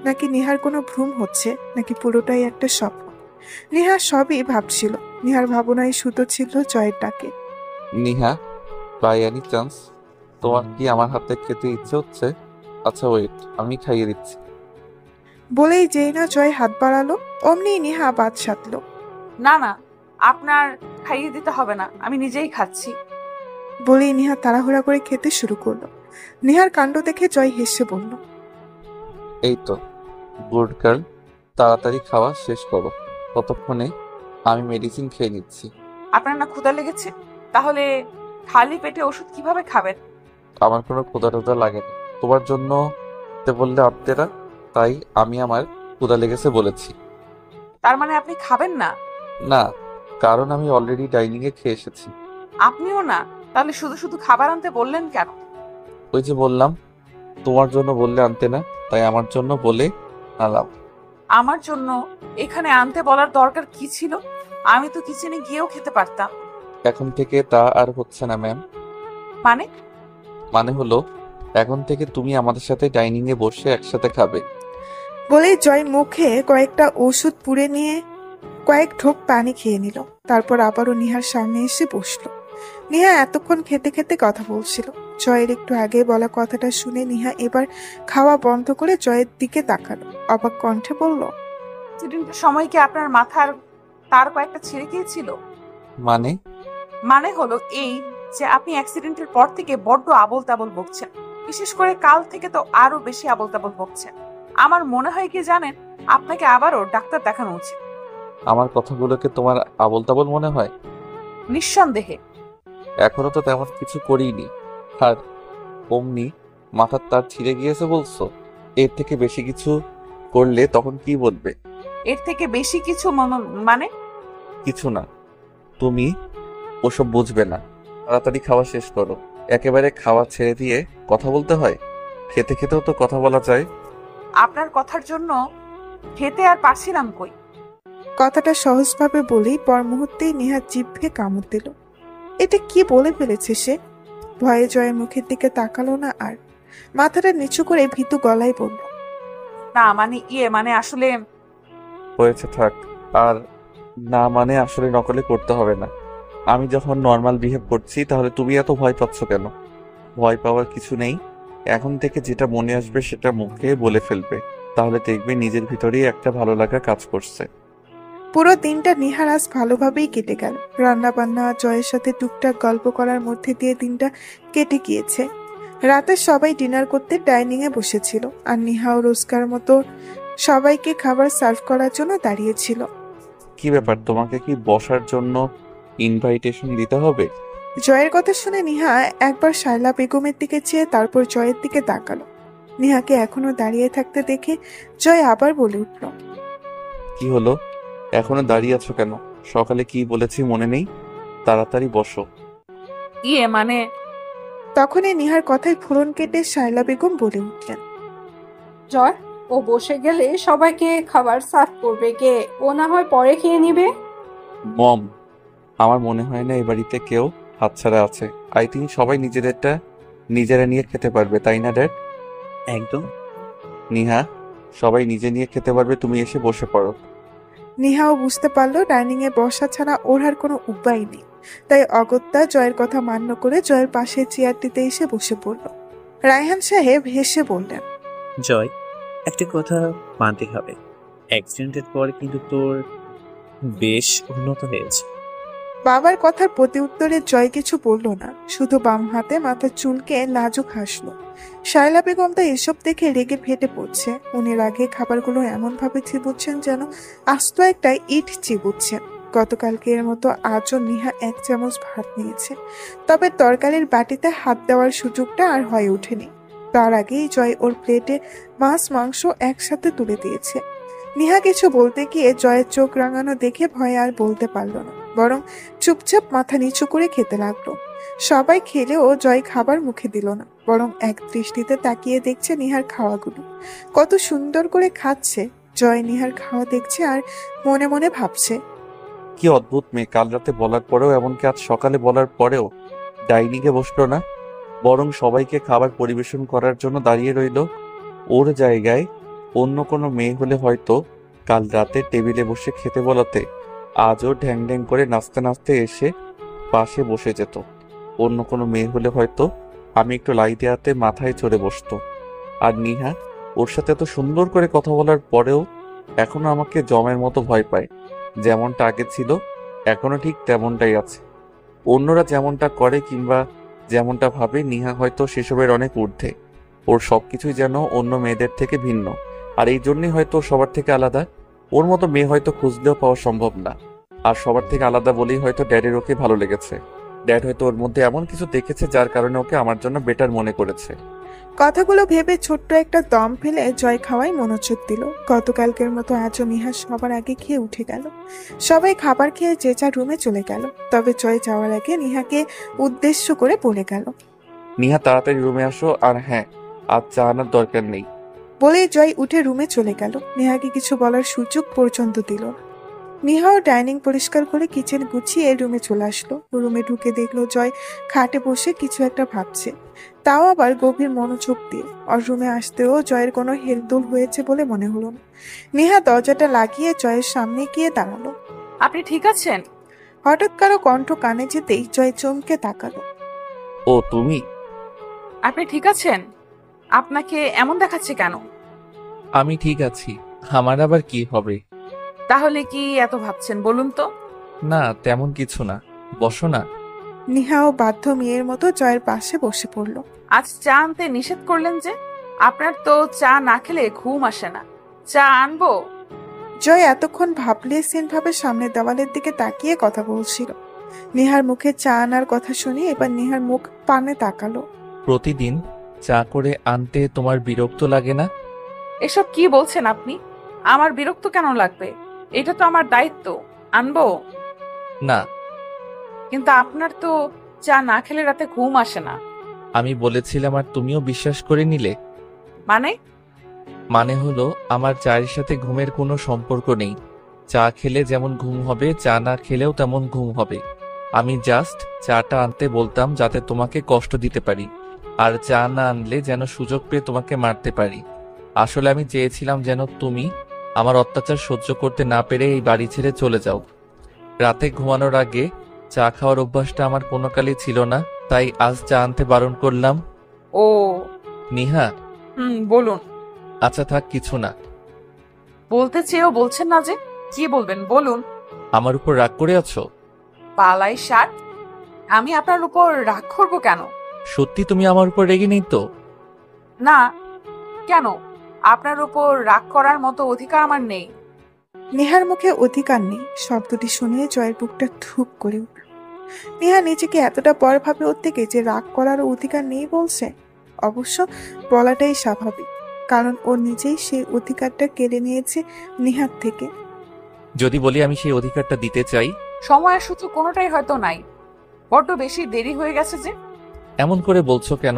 নাকি নেহার কোনো ভ্রম হচ্ছে, নাকি পুরোটাই একটা স্বপ্ন? নেহা সবই ভাবছিল। নেহার ভাবনায় সুতো ছিল জয়ের ডাকে। নিহা, বাই এনি চান্স তোমার কি আমার হাতে খেতে ইচ্ছে হচ্ছে? আচ্ছা ওয়েট, আমি খাইয়ে দিচ্ছি। বলেই যেই না জয় হাত বাড়ালো, অমনি নেহা বাদ সাধলো। না না, আপনার খাইয়ে দিতে হবে না, আমি নিজেই খাচ্ছি। বলেই নেহা তাড়াহুড়া করে খেতে শুরু করলো। নেহার কাণ্ড দেখে জয় হেসে বলল, এই তো, গুড গার্ল, তাড়াতাড়ি খাওয়া শেষ করো। ততক্ষণে আমি মেডিসিন খেয়ে নিচ্ছি। আপনার না ক্ষুধা লেগেছে? তাহলে খালি পেটে ওষুধ কিভাবে খাবেন? আমার কোনো ক্ষুধা টুধা লাগেনি। তোমার জন্য তে বললে আত্মেরা, তাই আমি আমার ক্ষুধা লেগেছে বলেছি। তার মানে আপনি খাবেন না? না, কারণ আমি অলরেডি ডাইনিং এ খেয়ে এসেছি। আপনিও না? তাহলে শুধু শুধু খাবার আনতে বললেন কেন? ওই যে বললাম, তোমার জন্য বললে আনতে না, তাই আমার জন্য বলে আনলাম। আমার জন্য এখানে আনতে বলার দরকার কি ছিল? আমি তো কিচেনে গিয়েও খেতে পারতাম। এখন থেকে তা আর হচ্ছে না ম্যাম। মানে? মানে হলো, এখন থেকে তুমি আমাদের সাথে ডাইনিং এ বসে একসাথে খাবে। বলেই জয় মুখে কয়েকটা ওষুধ পুড়ে নিয়ে কয়েক ঢোক পানি খেয়ে নিল। তারপর আবারও নেহার সামনে এসে বসলো। নেহা এতক্ষণ খেতে খেতে কথা বলছিল। জয়ের একটু আগে বলা কথাটা শুনে নেহা এবার খাওয়া বন্ধ করে জয়ের দিকে তাকালো, অবাক কণ্ঠে বলল, অ্যাক্সিডেন্টের সময় কি আপনার মাথার তার কয়েকটা ছিঁড়ে গিয়েছিল? মানে? মানে হলো এই যে আপনি অ্যাক্সিডেন্টের পর থেকে বড্ড আবোল তাবোল বকছেন। বিশেষ করে কাল থেকে তো আরো বেশি আবোল তাবোল বকছেন। আমার মনে হয় কি জানেন, আপনাকে আবারও ডাক্তার দেখানো উচিত। আমার কথাগুলোকে তোমার আবোল তাবোল মনে হয়? নিঃসন্দেহে। এখনো তো তেমন কিছু করিনি, আর অমনি মাথার তার ছিঁড়ে গিয়েছে বলছো? এর থেকে বেশি কিছু করলে তখন কি বলবে? এর থেকে বেশি কিছু মানে? কিছু না, তুমি ওসব বুঝবে না। তাড়াতাড়ি খাওয়া শেষ করো। একেবারে খাওয়া ছেড়ে দিয়ে কথা বলতে হয়? খেতে খেতেও তো কথা বলা যায়। আপনার কথার জন্য খেতে আর পারছিলাম কই। কথাটা সহজভাবে বলেই পর মুহূর্তেই নেহা জিভে কামড় দিল। এটা কি বলে ফেলেছে সে? ভয়ে জয়ের মুখের দিকে তাকালো না আর, মাথাটা নিচু করে ভীতু গলায় বলল, না মানে মানে আসলে হয়েছে, থাক। আর না মানে আসলে নকলে করতে হবে না। আমি যখন নর্মাল বিহেভ করছি তাহলে তুমি এত ভয় পাচ্ছ কেন? ভয় পাওয়ার কিছু নেই। এখন থেকে যেটা মনে আসবে সেটা মুখে বলে ফেলবে, তাহলে দেখবে নিজের ভিতরেই একটা ভালো লাগা কাজ করছে। পুরো দিনটা নিহার আজ ভালোভাবেই কেটে গেল। রান্না বান্না জয়ের সাথে টুকটাক গল্প করার মধ্যে দিয়ে দিনটা কেটে গিয়েছে। রাতে সবাই ডিনার করতে ডাইনিং এ বসেছিল, আর নিহাও রোজকার মতো সবাইকে খাবার সার্ভ করার জন্য দাঁড়িয়েছিল। কি ব্যাপার, তোমাকে কি বসার জন্য ইনভাইটেশন দিতে হবে? জয়ের কথা শুনে নিহা একবার শায়লা বেগমের দিকে চেয়ে তারপর জয়ের দিকে তাকালো। নিহাকে এখনো দাঁড়িয়ে থাকতে দেখে জয় আবার বলে উঠল, কি হলো, এখনো দাঁড়িয়ে আছো কেন? সকালে কি বলেছি মনে নেই? তাড়াতাড়ি বসো। মানে? তখনই নিহার কথায় ফোড়ন কেটে শায়লা বেগম বলে উঠলেন, জয়, ও বসে গেলে সবাইকে খাবার সার্ভ করবে কে? ও না হয় পরে খেয়ে নিবে। মম, আমার মনে হয় না এ বাড়িতে কেউ হাতছাড়া আছে। আই থিঙ্ক সবাই নিজেদেরটা নিজেরা নিয়ে খেতে পারবে, তাই না ড্যাড? একদম। নিহা, সবাই নিজে নিয়ে খেতে পারবে, তুমি এসে বসে পড়ো। নিহাও বুঝতে পারলো ডাইনিং এ বসা ছাড়া ওর আর কোনো উপায় নেই। তাই অগত্যা জয়ের কথা মান্য করে জয়ের পাশে চেয়ারটিতে এসে বসে পড়ল। রায়হান সাহেব হেসে বললেন, জয়, একটা কথা মানতে হবে, অ্যাক্সিডেন্টের পর কিন্তু তোর বেশ উন্নত হয়েছে। বাবার কথার প্রতি উত্তরে জয় কিছু বলল না, শুধু বাম হাতে মাথার চুলকে লাজুক হাসলো। শায়লা বেগম তো এসব দেখে রেগে ফেটে পড়ছে। উনি রাগে খাবারগুলো এমন ভাবে চিবুচ্ছেন যেন আস্ত একটা ইট চিবুচ্ছেন। গতকালকের মতো আজও নিহা 1 চামচ ভাত নিয়েছে, তবে তরকারির বাটিতে হাত দেওয়ার সুযোগটা আর হয়ে ওঠেনি। তার আগেই জয় ওর প্লেটে মাছ মাংস একসাথে তুলে দিয়েছে। নিহা কিছু বলতে গিয়ে জয়ের চোখ রাঙানো দেখে ভয়ে আর বলতে পারল না, বরং চুপচাপ মাথা নিচু করে খেতে লাগলো। সবাই খেলেও জয় খাবার মুখে দিল না, বরং এক দৃষ্টিতে তাকিয়ে দেখছে নিহার খাওয়াগুলো। কত সুন্দর করে খাচ্ছে। জয় নিহার খাওয়া দেখছে আর মনে মনে ভাবছে, কি অদ্ভুত মেয়ে, কাল রাতে বলার পরেও, এমনকি আজ সকালে বলার পরেও ডাইনিংয়ে বসলো না, বরং সবাইকে খাবার পরিবেশন করার জন্য দাঁড়িয়ে রইল। ওর জায়গায় অন্য কোনো মেয়ে হলে হয়তো কাল রাতে টেবিলে বসে খেতে বলাতে আজও ঢ্যাং ঢ্যাং করে নাচতে নাচতে এসে পাশে বসে যেত। অন্য কোনো মেয়ে হলে হয়তো আমি একটু লাই দেওয়াতে মাথায় চড়ে বসতো। আর নিহা ওর সাথে এত সুন্দর করে কথা বলার পরেও এখনো আমাকে জমের মতো ভয় পায়। যেমনটা আগে ছিল এখনো ঠিক তেমনটাই আছে। অন্যরা যেমনটা করে কিংবা যেমনটা ভাবে, নিহা হয়তো সেসবের অনেক ঊর্ধ্বে। ওর সবকিছুই যেন অন্য মেয়েদের থেকে ভিন্ন, আর এই জন্যই হয়তো সবার থেকে আলাদা। ওর মতো মেয়ে হয়তো খুঁজলেও পাওয়া সম্ভব না। আর সবার থেকে আলাদা বলেই হয়তো ড্যাডের ওকে ভালো লেগেছে। ড্যাড হয়তো ওর মধ্যে এমন কিছু দেখেছে যার কারণে ওকে আমার জন্য বেটার মনে করেছে। কথাগুলো ভেবে ছোট্ট একটা দম ফেলে জয় খাওয়াই মনোযোগ দিল। গতকালকের মতো আজও নিহা সবার আগে খেয়ে উঠে গেল। সবাই খাবার খেয়ে যে যার রুমে চলে গেল। তবে জয় যাওয়ার আগে নিহাকে উদ্দেশ্য করে বলে গেল, নিহা তাড়াতাড়ি রুমে আসো, আর হ্যাঁ, আজ চা আনার দরকার নেই। বলে জয় উঠে রুমে চলে গেল। নেহাকে কিছু বলার সুযোগ পর্যন্ত দিল না। নেহাও ডাইনিং পরিষ্কার করে কিচেন গুছিয়ে রুমে চলে আসলো। রুমে ঢুকে দেখলো জয় খাটে বসে কিছু একটা ভাবছে, তাও আবার গভীর মনোযোগ দিয়ে। আর রুমে আসতেও জয়ের কোনো হেলদোল হয়েছে বলে মনে হলো না। নেহা দরজাটা লাগিয়ে জয়ের সামনে গিয়ে দাঁড়ালো। আপনি ঠিক আছেন? হঠাৎ কারো কণ্ঠ কানে যেতেই জয় চমকে তাকালো। ও তুমি? আপনি ঠিক আছেন? আপনাকে এমন দেখাচ্ছে কেন? আমি ঠিক আছি, আমার আবার কি হবে? তাহলে কি এত ভাবছেন বলুন তো? না, তেমন কিছু না, বসো না। নেহাও বাধ্য মেয়ের মতো জয়ের পাশে বসে পড়ল। আজ চা আনতে নিষেধ করলেন যে? আপনার তো চা না খেলে ঘুম আসে না। চা আনবো? জয় এতক্ষণ ভাবলেসীন ভাবে সামনের দেওয়ালের দিকে তাকিয়ে কথা বলছিল। নেহার মুখে চা আনার কথা শুনে এবার নেহার মুখ পানে তাকালো। প্রতিদিন চা করে আনতে তোমার বিরক্ত লাগে না? এসব কি বলছেন আপনি? আমার বিরক্ত কেন লাগবে? এটা তো আমার দায়িত্ব। আনবো? না। কিন্তু আপনার তো চা না খেলে রাতে ঘুম আসে না। আমি বলেছিলাম আর তুমিও বিশ্বাস করে নিলে। মানে হলো আমার চায়ের সাথে ঘুমের কোনো সম্পর্ক নেই। চা খেলে যেমন ঘুম হবে, চা না খেলেও তেমন ঘুম হবে। আমি জাস্ট চাটা আনতে বলতাম যাতে তোমাকে কষ্ট দিতে পারি, আর চা না আনলে যেন সুযোগ পেয়ে তোমাকে মারতে পারি। আসলে আমি চেয়েছিলাম যেন তুমি আমার অত্যাচার সহ্য করতে না পেরে এই বাড়ি ছেড়ে চলে যাও। রাতে ঘুমানোর আগে চা খাওয়ার অভ্যাসটা আমার কোনো কালই ছিল না, তাই আজ চা আনতে বারণ করলাম। ও নিহা। বলুন। আচ্ছা থাক, কিছু না। বলতে চেয়েও বলছেন না যে? কি বলবেন বলুন। আমার উপর রাগ করে আছো? পালাই ষাট, আমি আপনার উপর রাগ করবো কেন? সত্যি তুমি আমার উপর রেগে নেই তো? না। কেন? আপনার উপর রাগ করার মতো অধিকার আমার নেই। নেহার মুখে অধিকার নেই শব্দটি শুনে জয়ের বুকটা ধুপ করে উঠল। নেহা নিজেকে এতটা বড় ভাবে ওর থেকে যে রাগ করার অধিকার নেই বলছে। অবশ্য বলাটাই স্বাভাবিক, কারণ ও নিজেই সেই অধিকারটা কেড়ে নিয়েছে নেহার থেকে। যদি বলি আমি সেই অধিকারটা দিতে চাই? সময় সুযোগ কোনোটাই হয়তো নাই। বড্ড বেশি দেরি হয়ে গেছে যে। এমন করে বলছো কেন?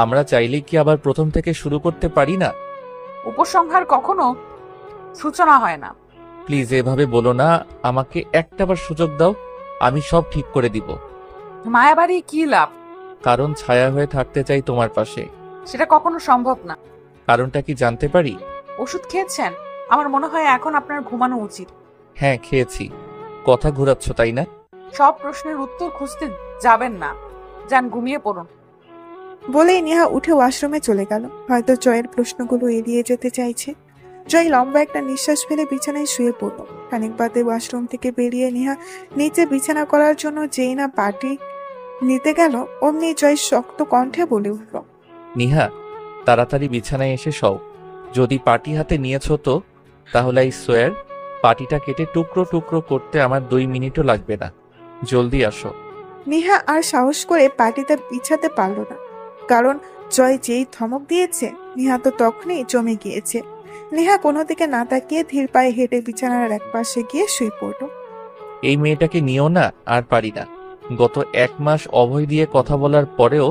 আমরা চাইলেই কি আবার প্রথম থেকে শুরু করতে পারি না? উপসংহার কখনো সূচনা হয় না। প্লিজ এভাবে বলো না, আমাকে একটাবার সুযোগ দাও, আমি সব ঠিক করে দিব। মায়াবাড়ি কি লাভ? কারণ ছায়া হয়ে থাকতে চাই তোমার পাশে। সেটা কখনো সম্ভব না। কারণটা কি জানতে পারি? ওষুধ খেয়েছেন? আমার মনে হয় এখন আপনার ঘুমানো উচিত। হ্যাঁ খেয়েছি। কথা ঘুরাচ্ছ তাই না? সব প্রশ্নের উত্তর খুঁজতে যাবেন না, যান ঘুমিয়ে পড়ুন। বলেই নেহা উঠে ওয়াশরুমে চলে গেল। হয়তো জয়ের প্রশ্নগুলো এড়িয়ে যেতে চাইছে। জয় লম্বা একটা নিঃশ্বাস ফেলে বিছানায় শুয়ে পড়ল। খানিক বাদে ওয়াশরুম থেকে বেরিয়ে নেহা নিচে বিছানা করার জন্য যেই না পাটি নিতে গেল, অমনি জয় শক্ত কণ্ঠে বলে উঠল, নিহা, তাড়াতাড়ি বিছানায় এসে শও। যদি পাটি হাতে নিয়েছো তো তাহলে আই সোয়ার পাটিটা কেটে টুকরো টুকরো করতে আমার 2 মিনিটও লাগবে না। জলদি আসো। নেহা আর সাহস করে পাটিতে বিছাতে পারল না, কারণ জয় যেই ধমক দিয়েছে নেহা তো তখনই জমে গিয়েছে। নেহা কোনো দিকে না তাকিয়ে ধীর পায়ে হেঁটে বিছানার এক পাশে গিয়ে শুয়ে পড়ল। এই মেয়েটাকে নিও না, আর পারি না। গত 1 মাস অভয় দিয়ে কথা বলার পরেও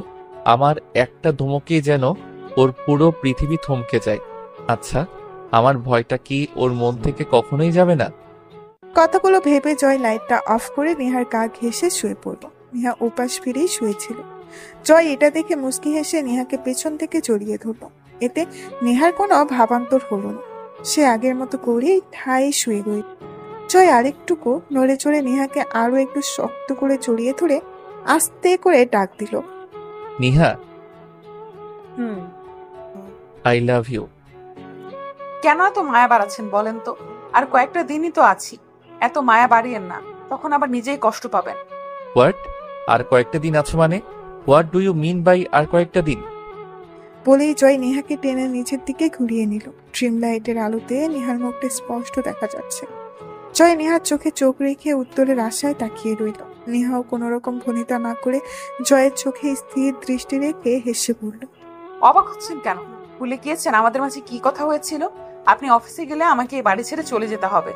আমার একটা ধমকে যেন ওর পুরো পৃথিবী থমকে যায়। আচ্ছা, আমার ভয়টা কি ওর মন থেকে কখনোই যাবে না? কথাগুলো ভেবে জয় লাইটটা অফ করে নেহার গা ঘেঁষে শুয়ে পড়ল। নেহা উপাস ফিরেই শুয়েছিল। জয় এটা দেখে মুচকি হেসে নেহাকে পেছন থেকে জড়িয়ে ধরল। এতে নেহার কোনো ভাবান্তর হলো না। সে আগের মতো করেই ঠাই শুয়ে রইল। জয় আরেকটুকু নড়ে চড়ে নেহাকে আরো একটু শক্ত করে জড়িয়ে ধরে আস্তে করে ডাক দিল, নিহা, হুম। I love you. কেন এত মায়া বাড়াচ্ছেন বলেন তো? আর কয়েকটা দিনই তো আছি, এত মায়া বাড়িয়েন না, তখন আবার নিজেই কষ্ট পাবেন। হোয়াট? আর কয়েকটা দিন আছো মানে? What do you mean by আর কয়েকটা দিন? বলেই জয় নেহাকে টেনে নিচের দিকে ঘুরিয়ে নিল। ড্রিম লাইটের আলোতে নেহার মুখটা স্পষ্ট দেখা যাচ্ছে। জয় নেহার চোখে চোখ রেখে উত্তরের আশায় তাকিয়ে রইল। নেহাও কোনো রকম ভনিতা না করে জয়ের চোখে স্থির দৃষ্টি রেখে হেসে পড়ল। অবাক হচ্ছেন কেন? ভুলে গিয়েছেন আমাদের মাঝে কি কথা হয়েছিল? আপনি অফিসে গেলে আমাকে এই বাড়ি ছেড়ে চলে যেতে হবে।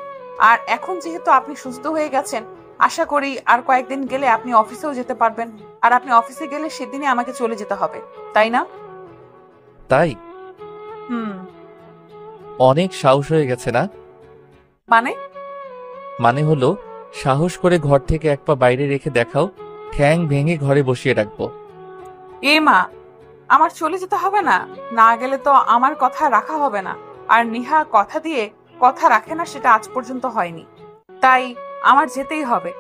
আর এখন যেহেতু আপনি সুস্থ হয়ে গেছেন, আশা করি আর কয়েকদিন গেলে আপনি অফিসেও যেতে পারবেন। আর আপনি অফিসে গেলে সেদিনই আমাকে চলে যেতে হবে, তাই না? তাই? হুম। অনেক সাহস হয়ে গেছে না? মানে হলো, সাহস করে ঘর থেকে এক পা বাইরে রেখে দেখাও, ঠ্যাং ভেঙে ঘরে বসিয়ে রাখবো। এ মা, আমার চলে যেতে হবে না? না গেলে তো আমার কথা রাখা হবে না। আর নিহা কথা দিয়ে কথা রাখে না, সেটা আজ পর্যন্ত হয়নি। তাই আমার যেতেই হবে।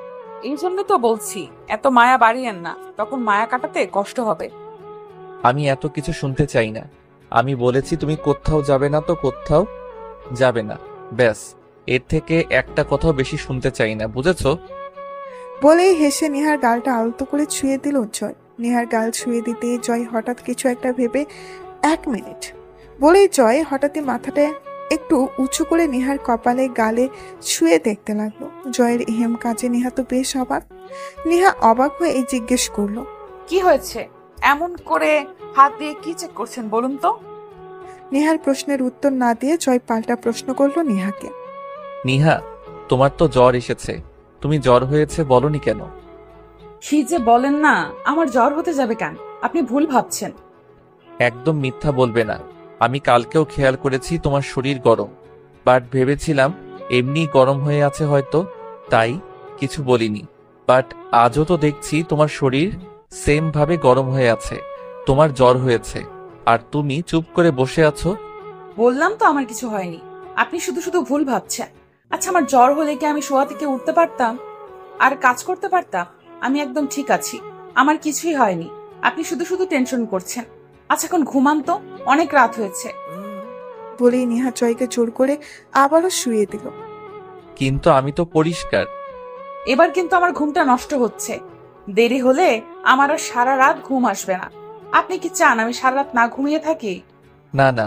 এই জন্য তো বলছি, এত মায়া বাড়িয়েন না, তখন মায়া কাটাতে কষ্ট হবে। আমি এত কিছু শুনতে চাই না। আমি বলেছি তুমি কোথাও যাবে না, তো কোথাও যাবে না, ব্যাস। এর থেকে একটা কথাও বেশি শুনতে চাই না, বুঝেছো? বলেই হেসে নেহার গালটা আলতো করে ছুঁয়ে দিল জয়। নেহার গাল ছুঁয়ে দিতে জয় হঠাৎ কিছু একটা ভেবে 1 মিনিট বলেই জয় হঠাৎই মাথাটা একটু উঁচু করে নেহার কপালে গালে ছুঁয়ে দেখতে লাগলো। জয়ের এহেম কাজে নেহা তো বেশ অবাক। নেহা অবাক হয়ে এই জিজ্ঞেস করলো, কি হয়েছে? এমন করে হাত দিয়ে কি চেক করছেন বলুন তো? নেহার প্রশ্নের উত্তর না দিয়ে জয় পাল্টা প্রশ্ন করলো নেহাকে, নিহা, তোমার তো জ্বর এসেছে, তুমি জ্বর হয়েছে বলনি কেন? কি যে বলেন না, আমার জ্বর হতে যাবে কেন? আপনি ভুল ভাবছেন। একদম মিথ্যা বলবে না। আমি কালকেও খেয়াল করেছি তোমার শরীর গরম, বাট ভেবেছিলাম এমনি গরম হয়ে আছে হয়তো, তাই কিছু বলিনি। বাট আজও তো দেখছি তোমার শরীর সেম ভাবে গরম হয়ে আছে, তোমার জ্বর হয়েছে, আর তুমি চুপ করে বসে আছো। বললাম তো আমার কিছু হয়নি, আপনি শুধু শুধু ভুল ভাবছেন। আচ্ছা, আমার জ্বর হলে কি আমি শোয়া থেকে উঠতে পারতাম আর কাজ করতে পারতাম? আমি একদম ঠিক আছি, আমার কিছুই হয়নি। আপনি শুধু শুধু টেনশন করছেন। আচ্ছা, এখন ঘুমান তো, অনেক রাত হয়েছে। বলেই নেহা জয়কে জোর করে আবারও শুয়ে দিল। কিন্তু আমি তো পরিষ্কার। এবার কিন্তু আমার ঘুমটা নষ্ট হচ্ছে। দেরি হলে আমার আর সারা রাত ঘুম আসবে না। আপনি কি চান আমি সারা রাত না ঘুমিয়ে থাকি? না না,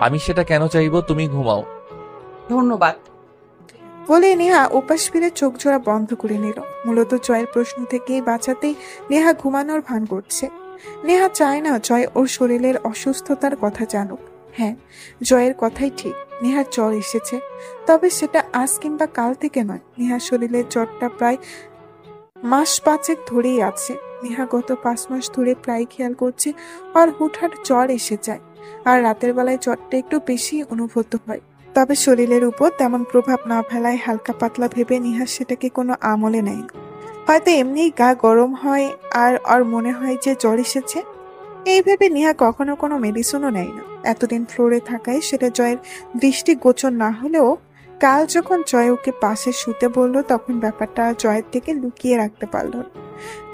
আমি সেটা কেন চাইবো? তুমি ঘুমাও। ধন্যবাদ। বলে নেহা উপাস ফিরে চোখ জোড়া বন্ধ করে নিল। মূলত জয়ের প্রশ্ন থেকে বাঁচাতেই নেহা ঘুমানোর ভান করছে। নেহা চায় না জয় ওর শরীরের অসুস্থতার কথা জানুক। হ্যাঁ, জয়ের কথাই ঠিক, নেহার জ্বর এসেছে, তবে সেটা আজ কিংবা কাল থেকে নয়। নেহার শরীরের জ্বরটা প্রায় 5 মাস ধরেই আছে। নেহা গত 5 মাস ধরে প্রায় খেয়াল করছে আর হুটহাট জ্বর এসে যায়, আর রাতের বেলায় জ্বরটা একটু বেশি অনুভূত হয়। তবে শরীরের উপর তেমন প্রভাব না ফেলায় হালকা পাতলা ভেবে নেহা সেটাকে কোনো আমলে নেয় না। হয়তো এমনি গা গরম হয় আর মনে হয় যে জ্বর এসেছে, এই ভেবে নেহা কখনো কোনো মেডিসিনও নেয় না। এতদিন ফ্লোরে থাকায় সেটা জয়ের দৃষ্টি গোচর না হলেও কাল যখন জয় ওকে পাশে শুতে বলল তখন ব্যাপারটা জয়ের থেকে লুকিয়ে রাখতে পারল না।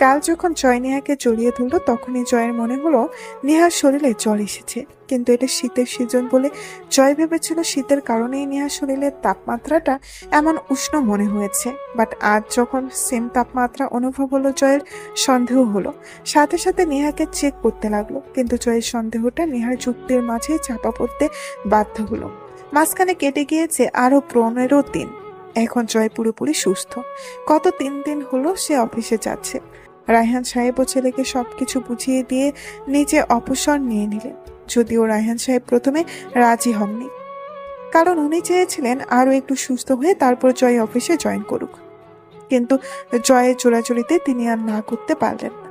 কাল যখন জয় নেহাকে জড়িয়ে ধরল তখনই জয়ের মনে হলো নেহার শরীরে জ্বর এসেছে, কিন্তু এটা শীতের সিজন বলে জয় ভেবেছিল শীতের কারণেই নেহার শরীরের তাপমাত্রাটা এমন উষ্ণ মনে হয়েছে। বাট আজ যখন সেম তাপমাত্রা অনুভব হলো জয়ের সন্দেহ হলো। সাথে সাথে নেহাকে চেক করতে লাগলো, কিন্তু জয়ের সন্দেহটা নেহার যুক্তির মাঝে চাপা পড়তে বাধ্য হলো। মাঝখানে কেটে গিয়েছে আরো 15 দিন। এখন জয় পুরোপুরি সুস্থ। গত 3 দিন হলো সে অফিসে যাচ্ছে। রায়হান সাহেবও ছেলেকে সবকিছু বুঝিয়ে দিয়ে নিজে অবসর নিয়ে নিলেন, যদিও রায়হান সাহেব প্রথমে রাজি হননি, কারণ উনি চেয়েছিলেন আরো একটু সুস্থ হয়ে তারপর জয় অফিসে জয়েন করুক। কিন্তু জয়ের জোরাজুরিতে তিনি আর না করতে পারলেন না।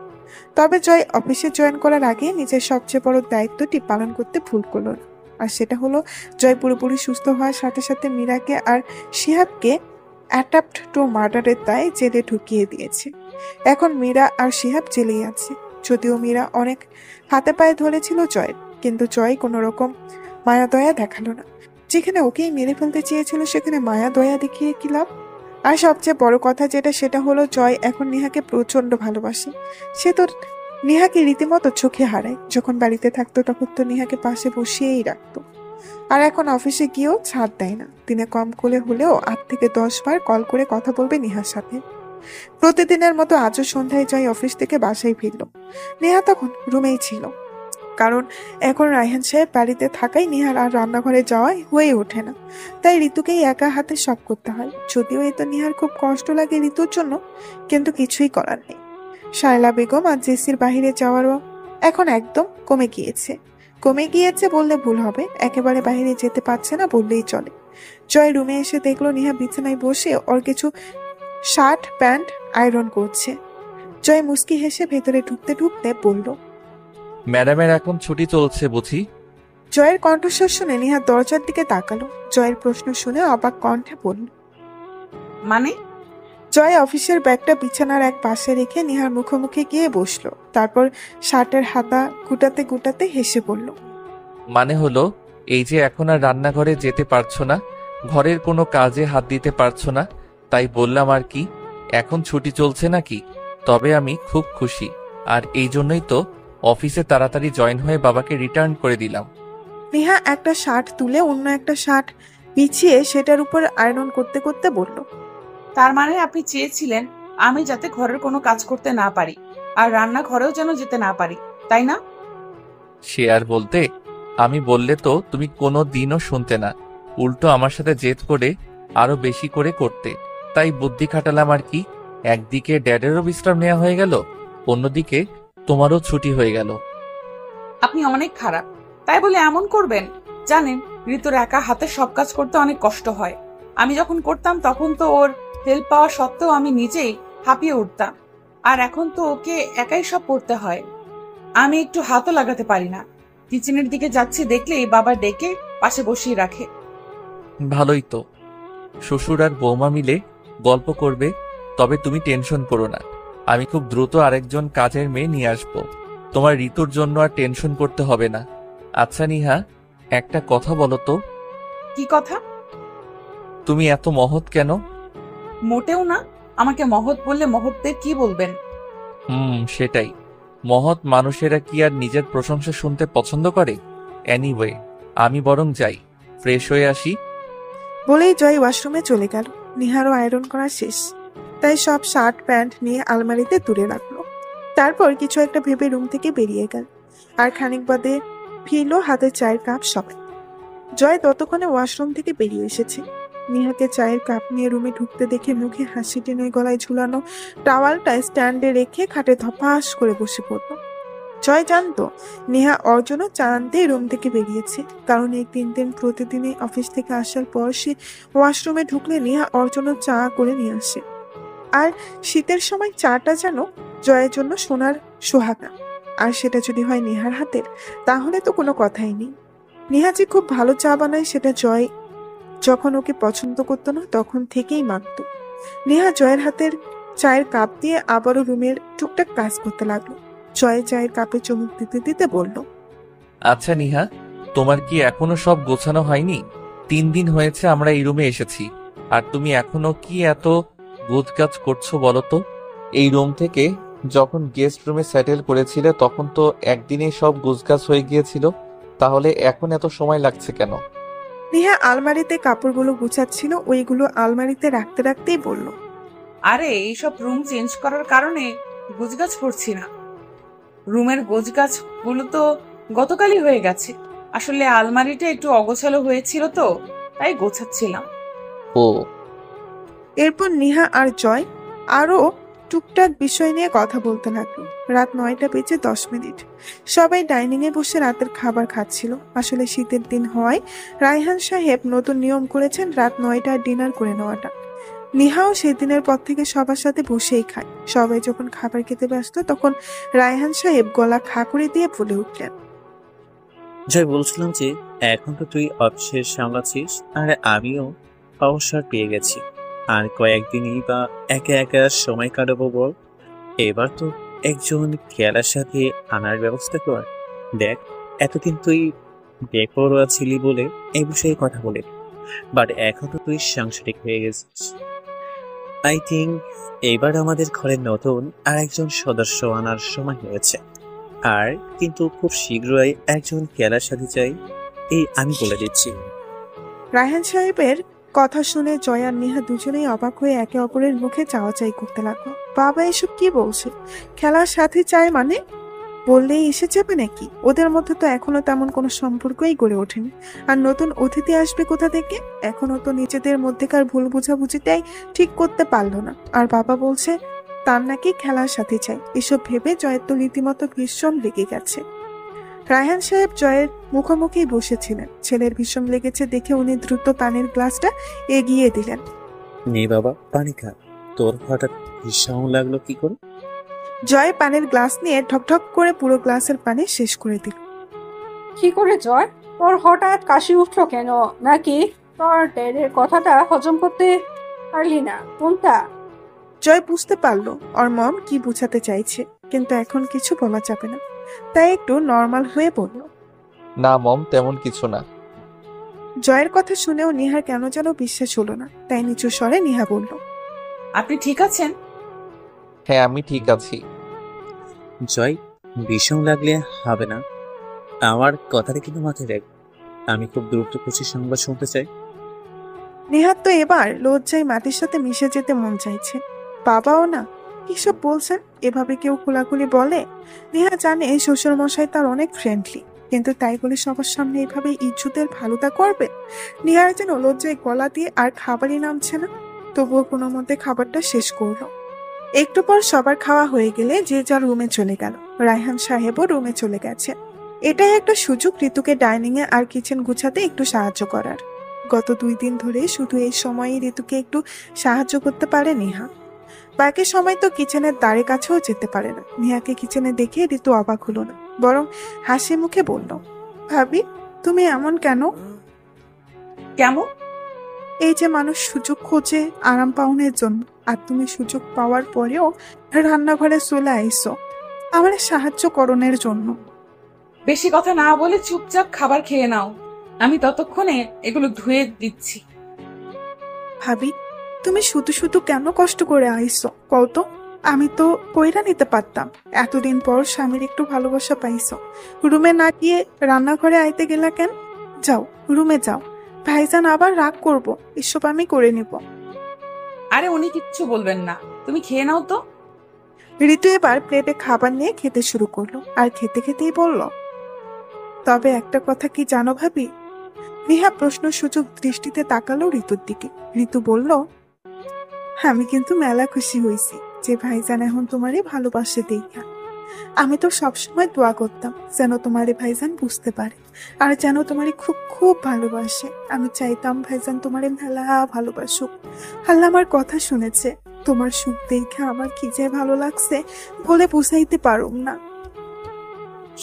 তবে জয় অফিসে জয়েন করার আগে নিজের সবচেয়ে বড় দায়িত্বটি পালন করতে ভুল করল না, আর সেটা হলো জয় পুরোপুরি সুস্থ হওয়ার সাথে সাথে মীরাকে আর শিহাবকে অ্যাটাম্পট টু মার্ডারের দায়ে জেলে ঢুকিয়ে দিয়েছে। এখন মীরা আর শিহাব জেলেই আছে। যদিও মীরা অনেক হাতে পায়ে ধরেছিল জয়ের, কিন্তু জয় কোনো রকম মায়া দয়া দেখালো না। যেখানে ওকেই মেরে ফেলতে চেয়েছিল সেখানে মায়া দয়া দেখিয়ে কি লাভ? আর সবচেয়ে বড় কথা সেটা হলো জয় এখন নেহাকে প্রচন্ড ভালোবাসে। সে তো নেহাকে রীতিমতো চোখে হারায়। যখন বাড়িতে থাকতো তখন তো নেহাকে পাশে বসিয়েই রাখতো, আর এখন অফিসে গিয়েও ছাড় দেয় না। দিনে কম করে হলেও 8 থেকে 10 বার কল করে কথা বলবে নেহার সাথে। প্রতিদিনের মতো আজও সন্ধ্যায় জয় অফিস থেকে বাসায় ফিরল। নেহা তখন রুমেই ছিল, কারণ এখন রায়হান সাহেব বাড়িতে থাকায় নেহার আর রান্নাঘরে যাওয়াই হয়ে ওঠে না। তাই ঋতুকেই একা হাতে সব করতে হয়। যদিও এতে নেহার খুব কষ্ট লাগে ঋতুর জন্য, কিন্তু কিছুই করার নেই। শায়লা বেগম আর জেসির বাহিরে যাওয়ারও এখন একদম কমে গিয়েছে বললে ভুল হবে, একেবারে বাইরে যেতে পারছে না বললেই চলে। জয় রুমে এসে দেখলো নেহা বিছানায় বসে ওর কিছু শার্ট প্যান্ট আয়রন করছে। জয় মুস্কি হেসে ভেতরে ঢুকতে ঢুকতে বলল, ম্যাডামের এখন ছুটি চলছে বুঝি? জয়ের কণ্ঠস্বর শুনে নেহা দরজার দিকে তাকালো। জয়ের প্রশ্ন শুনে অবাক কণ্ঠে বলল, মানে? জয় অফিসের ব্যাগটা বিছানার এক পাশে রেখে নেহার মুখোমুখি গিয়ে বসলো। তারপর শার্টের হাতা গুটাতে গুটাতে হেসে বলল, মানে হলো এই যে এখন আর রান্নাঘরে যেতে পারছো না, ঘরের কোনো কাজে হাত দিতে পারছো না, তাই বললাম আর কি, এখন ছুটি চলছে নাকি? তবে আমি খুব খুশি, আর এই জন্যই তো অফিসে তাড়াতাড়ি জয়েন হয়ে বাবাকে রিটার্ন করে দিলাম। নেহা একটা শার্ট তুলে অন্য একটা শার্ট বিছিয়ে সেটার উপর আয়রন করতে করতে বলল, তার মানে আপনি চেয়েছিলেন আমি যাতে ঘরের কোনো কাজ করতে না পারি, আর রান্নাঘরেও যেন যেতে না পারি, তাই না? সে আর বলতে, আমি বললে তো তুমি কোনো দিনও শুনতে না, উল্টো আমার সাথে জেদ করে আরো বেশি করে করতে। তাই বুদ্ধি খাটালাম আর কি। একদিকে ড্যাডেরও বিশ্রাম নেওয়া হয়ে গেল, অন্যদিকে তোমারও ছুটি হয়ে গেল। আপনি অনেক খারাপ, তাই বলে এমন করবেন? জানেন ঋতুর একা হাতে সব কাজ করতে অনেক কষ্ট হয়। আমি যখন করতাম তখন তো ওর হেল্প পাওয়া সত্ত্বেও আমি নিজেই হাঁপিয়ে উঠতাম, আর এখন তো ওকে একাই সব করতে হয়। আমি একটু হাতও লাগাতে পারি না। কিচেনের দিকে যাচ্ছি দেখলেই বাবা ডেকে পাশে বসিয়ে রাখে। ভালোই তো, শ্বশুর আর বৌমা মিলে গল্প করবে। তবে তুমি টেনশন করো না, আমি খুব দ্রুত আরেকজন কাজের মেয়ে নিয়ে আসবো। তোমার ঋতুর জন্য আর টেনশন করতে হবে না। আচ্ছা নিহা, একটা কথা বলো তো। কি কথা? তুমি এত মহৎ কেন? মোটেও না। আমাকে মহৎ বললে মহৎদের কি বলবেন? সেটাই। মহৎ মানুষেরা কি আর নিজের প্রশংসা শুনতে পছন্দ করে? এনিওয়ে, আমি বরং যাই, ফ্রেশ হয়ে আসি। বলেই জয় ওয়াশরুমে চলে গেল। নিহারও আয়রন করা শেষ, তাই সব শার্ট প্যান্ট নিয়ে আলমারিতে তুলে রাখলো। তারপর কিছু একটা ভেবে রুম থেকে বেরিয়ে গেল। আর খানিক বাদে ফিরল হাতে চায়ের কাপ সবাই। জয় ততক্ষণে ওয়াশরুম থেকে বেরিয়ে এসেছে। নিহাকে চায়ের কাপ নিয়ে রুমে ঢুকতে দেখে মুখে হাসি টেনে গলায় ঝুলানো টাওয়ালটা স্ট্যান্ডে রেখে খাটে ধপাস করে বসে পড়ল। জয় জানতো নেহা ওর জন্য চা আনতেই রুম থেকে বেরিয়েছে, কারণ এই 3 দিন প্রতিদিনই অফিস থেকে আসার পর সে ওয়াশরুমে ঢুকলে নেহা ওর জন্য চা করে নিয়ে আসে। আর শীতের সময় চাটা যেন জয়ের জন্য সোনার সোহাগা, আর সেটা যদি হয় নেহার হাতের তাহলে তো কোনো কথাই নেই। নেহা যে খুব ভালো চা বানায় সেটা জয় যখন ওকে পছন্দ করতো না তখন থেকেই মানত। নেহা জয়ের হাতের চায়ের কাপ দিয়ে আবারও রুমের টুকটাক কাজ করতে লাগলো। জয় চায়ের কাপে চুমুক দিতে দিতে বলল, আচ্ছা নিহা, তোমার কি এখনো সব গোছানো হয়নি? 3 দিন হয়েছে আমরা এই রুমে এসেছি, আর তুমি এখনো কি এত গোছগাছ করছো বলো তো? এই রুম থেকে যখন গেস্ট রুমে সেটেল করেছিলে তখন তো একদিনেই সব গুছগাছ হয়ে গিয়েছিল, তাহলে এখন এত সময় লাগছে কেন? নেহা আলমারিতে কাপড়গুলো গুছাচ্ছিল, ওইগুলো আলমারিতে রাখতে রাখতেই বলল, আরে এইসব রুম চেঞ্জ করার কারণে গোছগাছ করছি না। রুমের গোছগাছ গুলো তো গতকালই হয়ে গেছে। আসলে আলমারিটা একটু অগোছালো হয়েছিল তো, তাই গোছাচ্ছিলাম। ও এরপর নেহা আর জয় আরো টুকটাক বিষয় নিয়ে কথা বলতে লাগলো। রাত 9:10 সবাই ডাইনিং এ বসে রাতের খাবার খাচ্ছিল। আসলে শীতের দিন হওয়ায় রায়হান সাহেব নতুন নিয়ম করেছেন রাত 9টায় ডিনার করে নেওয়াটা। নেহাও সেদিনের পর থেকে সবার সাথে বসেই খায়। সবাই যখন খাবার খেতে ব্যস্ত তখন রায়হান সাহেব গলা খা করে দিয়ে বলে উঠলেন, জয়, বলছিলাম যে এখন তো তুই অফিসের সামলাচ্ছিস, আর আমিও অবসর পেয়ে গেছি। আর কয়েকদিনই বা একা একা সময় কাটাবো বল। এবার তো একজন খেলার সাথে আনার ব্যবস্থা কর। দেখ, এতদিন তুই বেপরোয়া ছিলি বলে এই বিষয়ে কথা বলে, বাট এখন তো তুই সাংসারিক হয়ে গেছিস। আই থিঙ্ক এবার আমাদের ঘরে নতুন আর একজন সদস্য আনার সময় হয়েছে। আর কিন্তু খুব শীঘ্রই একজন খেলার সাথে চাই, এই আমি বলে দিচ্ছি। রায়হান সাহেবের কথা শুনে জয় আর নেহা দুজনেই অবাক হয়ে একে অপরের মুখে চাওয়াচাই করতে লাগলো। বাবা এসব কি বলছে? খেলার সাথে চায় মানে? বললেই এসে যাবে নাকি? ওদের মধ্যে তো এখনো তেমন কোনো সম্পর্কই গড়ে ওঠেনি। আর নতুন অতিথি আসবে কোথা থেকে? এখনো তো নিজেদের মধ্যেকার ভুল বোঝাবুঝিটাই ঠিক করতে পারলো না, আর বাবা বলছে তার নাকি খেলার সাথে চাই। এসব ভেবে জয়ের তো রীতিমতো ভীষণ লেগে গেছে। রায়হান সাহেব জয়ের মুখোমুখি বসেছিলেন। ছেলের ভীষণ লেগেছে দেখে উনি দ্রুত পানির গ্লাসটা এগিয়ে দিলেন। নে বাবা, পানি খা। তোর হঠাৎ ভীষণ লাগলো কি করে? জয় পানির গ্লাস নিয়ে ঢকঢক করে পুরো গ্লাসের পানি শেষ করে দিল। কি করে জয়, তোর হঠাৎ কাশি উঠলো কেন? নাকি তোর ড্যাডের কথাটা হজম করতে পারলি না কোনটা? জয় বুঝতে পারলো ওর মম কি বোঝাতে চাইছে, কিন্তু এখন কিছু বলা যাবে না, তাই একটু নর্মাল হয়ে বলল, না মম, তেমন কিছু না। জয়ের কথা শুনেও নিহার কেন যেন বিশ্বাস হলো না, তাই নিচু স্বরে নিহা বলল, আপনি ঠিক আছেন? হ্যাঁ, আমি ঠিক আছি। জয়, ভীষণ লাগলে হবে না, আমার কথাটা কিন্তু মাথায় রাখ। আমি খুব দ্রুত খুশি সংবাদ শুনতে চাই। নেহার তো এবার লজ্জায় মাটির সাথে মিশে যেতে মন চাইছে। বাবাও না, কিসব বলছেন? এভাবে কেউ খোলাখুলি বলে? নেহা জানে শ্বশুর মশাই তার অনেক ফ্রেন্ডলি, কিন্তু তাই বলে সবার সামনে এভাবে ইজ্জতের ভালোতা করবে? নেহার যেন লজ্জায় গলা দিয়ে আর খাবারই নামছে না। তবুও কোনো মতে খাবারটা শেষ করলো। একটু পর সবার খাওয়া হয়ে গেলে যে যার রুমে চলে গেল। রায়হান সাহেবও রুমে চলে গেছে। এটাই একটা সুযোগ ঋতুকে ডাইনিং এ আর কিচেন গুছাতে একটু সাহায্য করার। গত 2 দিন ধরে শুধু এই সময়ই ঋতুকে একটু সাহায্য করতে পারে নেহা। বাকি সময় তো কিচেনের দ্বারে কাছেও যেতে পারে না। নেহাকে কিচেনে দেখে ঋতু অবাক হলো না, বরং হাসি মুখে বলল, ভাবি তুমি এমন কেন? কেমন? এই যে মানুষ সুযোগ খোঁজে আরাম পাওনের জন্য, আর তুমি সুযোগ পাওয়ার পরেও রান্নাঘরে চলে আইসো আমার সাহায্য করণের জন্য। বেশি কথা না বলে চুপচাপ খাবার খেয়ে নাও, আমি ততক্ষণে এগুলো ধুয়ে দিচ্ছি। ভাবি তুমি শুধু শুধু কেন কষ্ট করে আইসো কত? আমি তো কইরা নিতে পারতাম। এতদিন পর স্বামীর একটু ভালোবাসা পাইছো, রুমে না গিয়ে রান্নাঘরে আইতে গেলা কেন? যাও রুমে যাও, ভাইজান আবার রাগ করবো, এসব আমি করে নিব। আরে উনি কিচ্ছু বলবেন না, তুমি খেয়ে নাও তো। ঋতু এবার প্লেটে খাবার নিয়ে খেতে শুরু করলো, আর খেতে খেতেই বলল, তবে একটা কথা কি জানো ভাবি? নেহা প্রশ্ন সূচক দৃষ্টিতে তাকালো ঋতুর দিকে। ঋতু বলল, আমি কিন্তু মেলা খুশি হয়েছি যে ভাইজান এখন তোমারে ভালোবাসে দেখা। আমি তো সবসময় দোয়া করতাম যেন তোমারে ভাইজান বুঝতে পারে, আর যেন তোমারে খুব খুব ভালোবাসে। আমি চাইতাম ভাইজান তোমারে মেলা ভালোবাসুক। আল্লাহ আমার কথা শুনেছে। তোমার সুখ দেখে আমার কি যে ভালো লাগছে বলে বুঝাইতে পারুম না।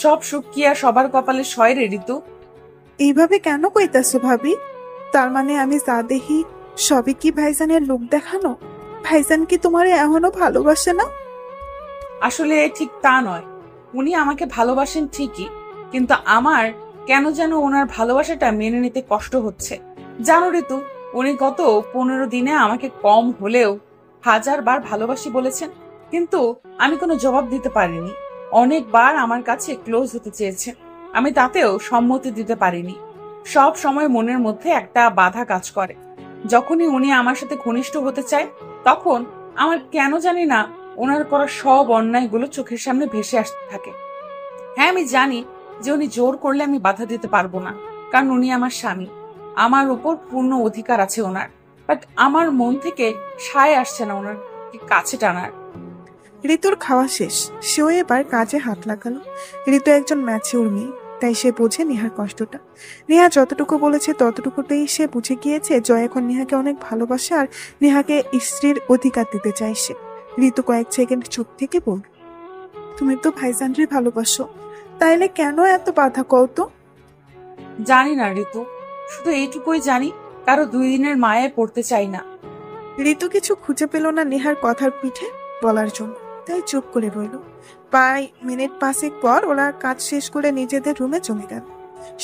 সব সুখ কি আর সবার কপালে সয় রে ঋতু? এইভাবে কেন কইতাছো ভাবি? তার মানে আমি যা দেখি সবই কি ভাইজানের লোক দেখানো? ভাইজান কি তোমারে এখনো ভালোবাসে না? আসলে ঠিক তা নয়, উনি আমাকে ভালোবাসেন ঠিকই, কিন্তু আমার কেন যেন ওনার ভালোবাসাটা মেনে নিতে কষ্ট হচ্ছে। জানো ঋতু, উনি গত 15 দিনে আমাকে কম হলেও 1000 বার ভালোবাসি বলেছেন, কিন্তু আমি কোনো জবাব দিতে পারিনি। অনেকবার আমার কাছে ক্লোজ হতে চেয়েছেন, আমি তাতেও সম্মতি দিতে পারিনি। সব সময় মনের মধ্যে একটা বাধা কাজ করে। যখনই উনি আমার সাথে ঘনিষ্ঠ হতে চায়, তখন আমার কেন জানি না ওনার করা সব অন্যায়গুলো চোখের সামনে ভেসে আসতে থাকে। হ্যাঁ, আমি জানি যে উনি জোর করলে আমি বাধা দিতে পারবো না, কারণ উনি আমার স্বামী, আমার উপর পূর্ণ অধিকার আছে ওনার। বাট আমার মন থেকে সায় আসছে না ওনার কাছে টানার। ঋতুর খাওয়া শেষ, সেও এবার কাজে হাত লাগালো। ঋতু একজন ম্যাচিউর মেয়ে, তাই সে বোঝে নেহার কষ্টটা। নেহা যতটুকু বলেছে ততটুকুতেই সে বুঝে গিয়েছে জয় এখন নেহাকে অনেক ভালোবাসে আর নেহাকে স্ত্রীর অধিকার দিতে চাইছে। ঋতু কয়েক সেকেন্ড চুপ থেকে বলল, তুমি তো ভাইজানরে ভালোবাসো, তাইলে কেন এত বাধা কও তো? জানি না ঋতু, শুধু এইটুকুই জানি, কারো 2 দিনের মায়ায় পড়তে চাই না। ঋতু কিছু খুঁজে পেল না নেহার কথার পিঠে বলার জন্য, তাই চুপ করে রইল। প্রায় মিনিট 5 পর ওরা কাজ শেষ করে নিজেদের রুমে জমে গেল।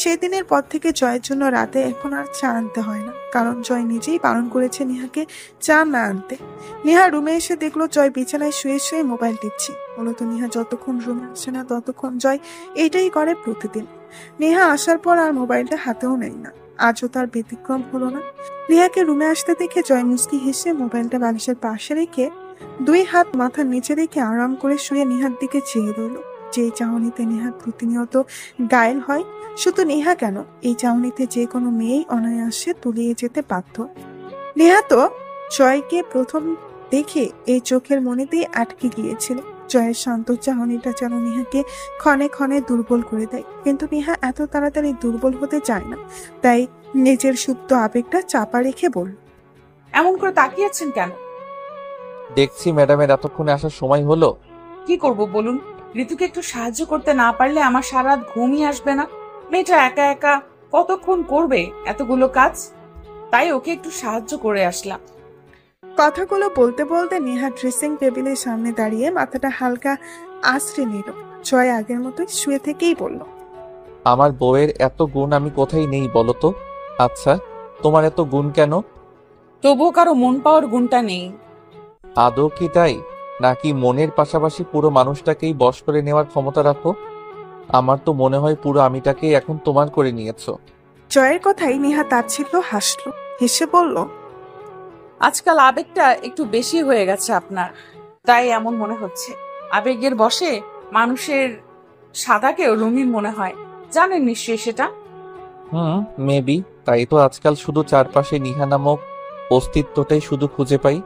সেদিনের পর থেকে জয়ের জন্য রাতে এখন আর চা আনতে হয় না, কারণ জয় নিজেই বারণ করেছে নেহাকে চা না আনতে। নেহা রুমে এসে দেখলো জয় বিছানায় শুয়ে শুয়ে মোবাইল টিপছে। মূলত নেহা যতক্ষণ রুমে আসে না ততক্ষণ জয় এইটাই করে প্রতিদিন। নেহা আসার পর আর মোবাইলটা হাতেও নেয় না, আজও তার ব্যতিক্রম হলো না। নেহাকে রুমে আসতে দেখে জয় মুচকি হেসে মোবাইলটা বালিশের পাশে রেখে 2 হাত মাথার নিচে রেখে আরাম করে শুয়ে নেহার দিকে চেয়ে রইল। যেই চাহনিতে নেহা প্রতিনিয়ত গায়েল হয়, শুধু নেহা কেন, এই চাহনিতে যে কোনো মেয়েই অনায়াসে তলিয়ে যেতে বাধ্য। নেহা তো জয়কে প্রথম দেখে এই চোখের মনেতেই আটকে গিয়েছিল। জয়ের শান্ত চাহনিটা যেন নেহাকে ক্ষণে ক্ষণে দুর্বল করে দেয়, কিন্তু নেহা এত তাড়াতাড়ি দুর্বল হতে চায় না, তাই নিজের সুপ্ত আবেগটা চাপা রেখে বলল, এমন করে তাকিয়েছেন কেন? দেখছি ম্যাডামের এতক্ষণে আসার সময় হলো। কি করব বলুন? ঋতুকে একটু সাহায্য করতে না পারলে আমার সারা রাত ঘুমই আসবে না। মেয়েটা একা একা কতক্ষণ করবে এতগুলো কাজ? তাই ওকে একটু সাহায্য করে আসলাম। কথাগুলো বলতে বলতে নেহা ড্রেসিং টেবিলের সামনে দাঁড়িয়ে মাথাটা হালকা আশ্রে নিল। জয় আগের মতোই শুয়ে থেকেই বলল, আমার বউয়ের এত গুণ আমি কোথায় নেই বলো তো? আচ্ছা, তোমার এত গুণ কেন? তবুও কারো মন পাওয়ার গুণটা নেই। আদৌ কি তাই, নাকি মনের পাশাপাশি পুরো মানুষটাকেই বশ করে নেওয়ার ক্ষমতা রাখো? আমার তো মনে হয় পুরো আমিটাকেই এখন তোমার করে নিয়েছো। জয়ের কথাই নেহা তাচ্ছিল্য হাসলো, হেসে বলল, আজকাল আবেগটা একটু বেশি হয়ে গেছে আপনার, তাই এমন মনে হচ্ছে। আবেগের বশে মানুষের সাদাকেও রঙিন মনে হয়, জানেন নিশ্চয়ই সেটা। মেবি। তাই তো আজকাল শুধু চারপাশে নিহা নামক অস্তিত্বটাই শুধু খুঁজে পাই।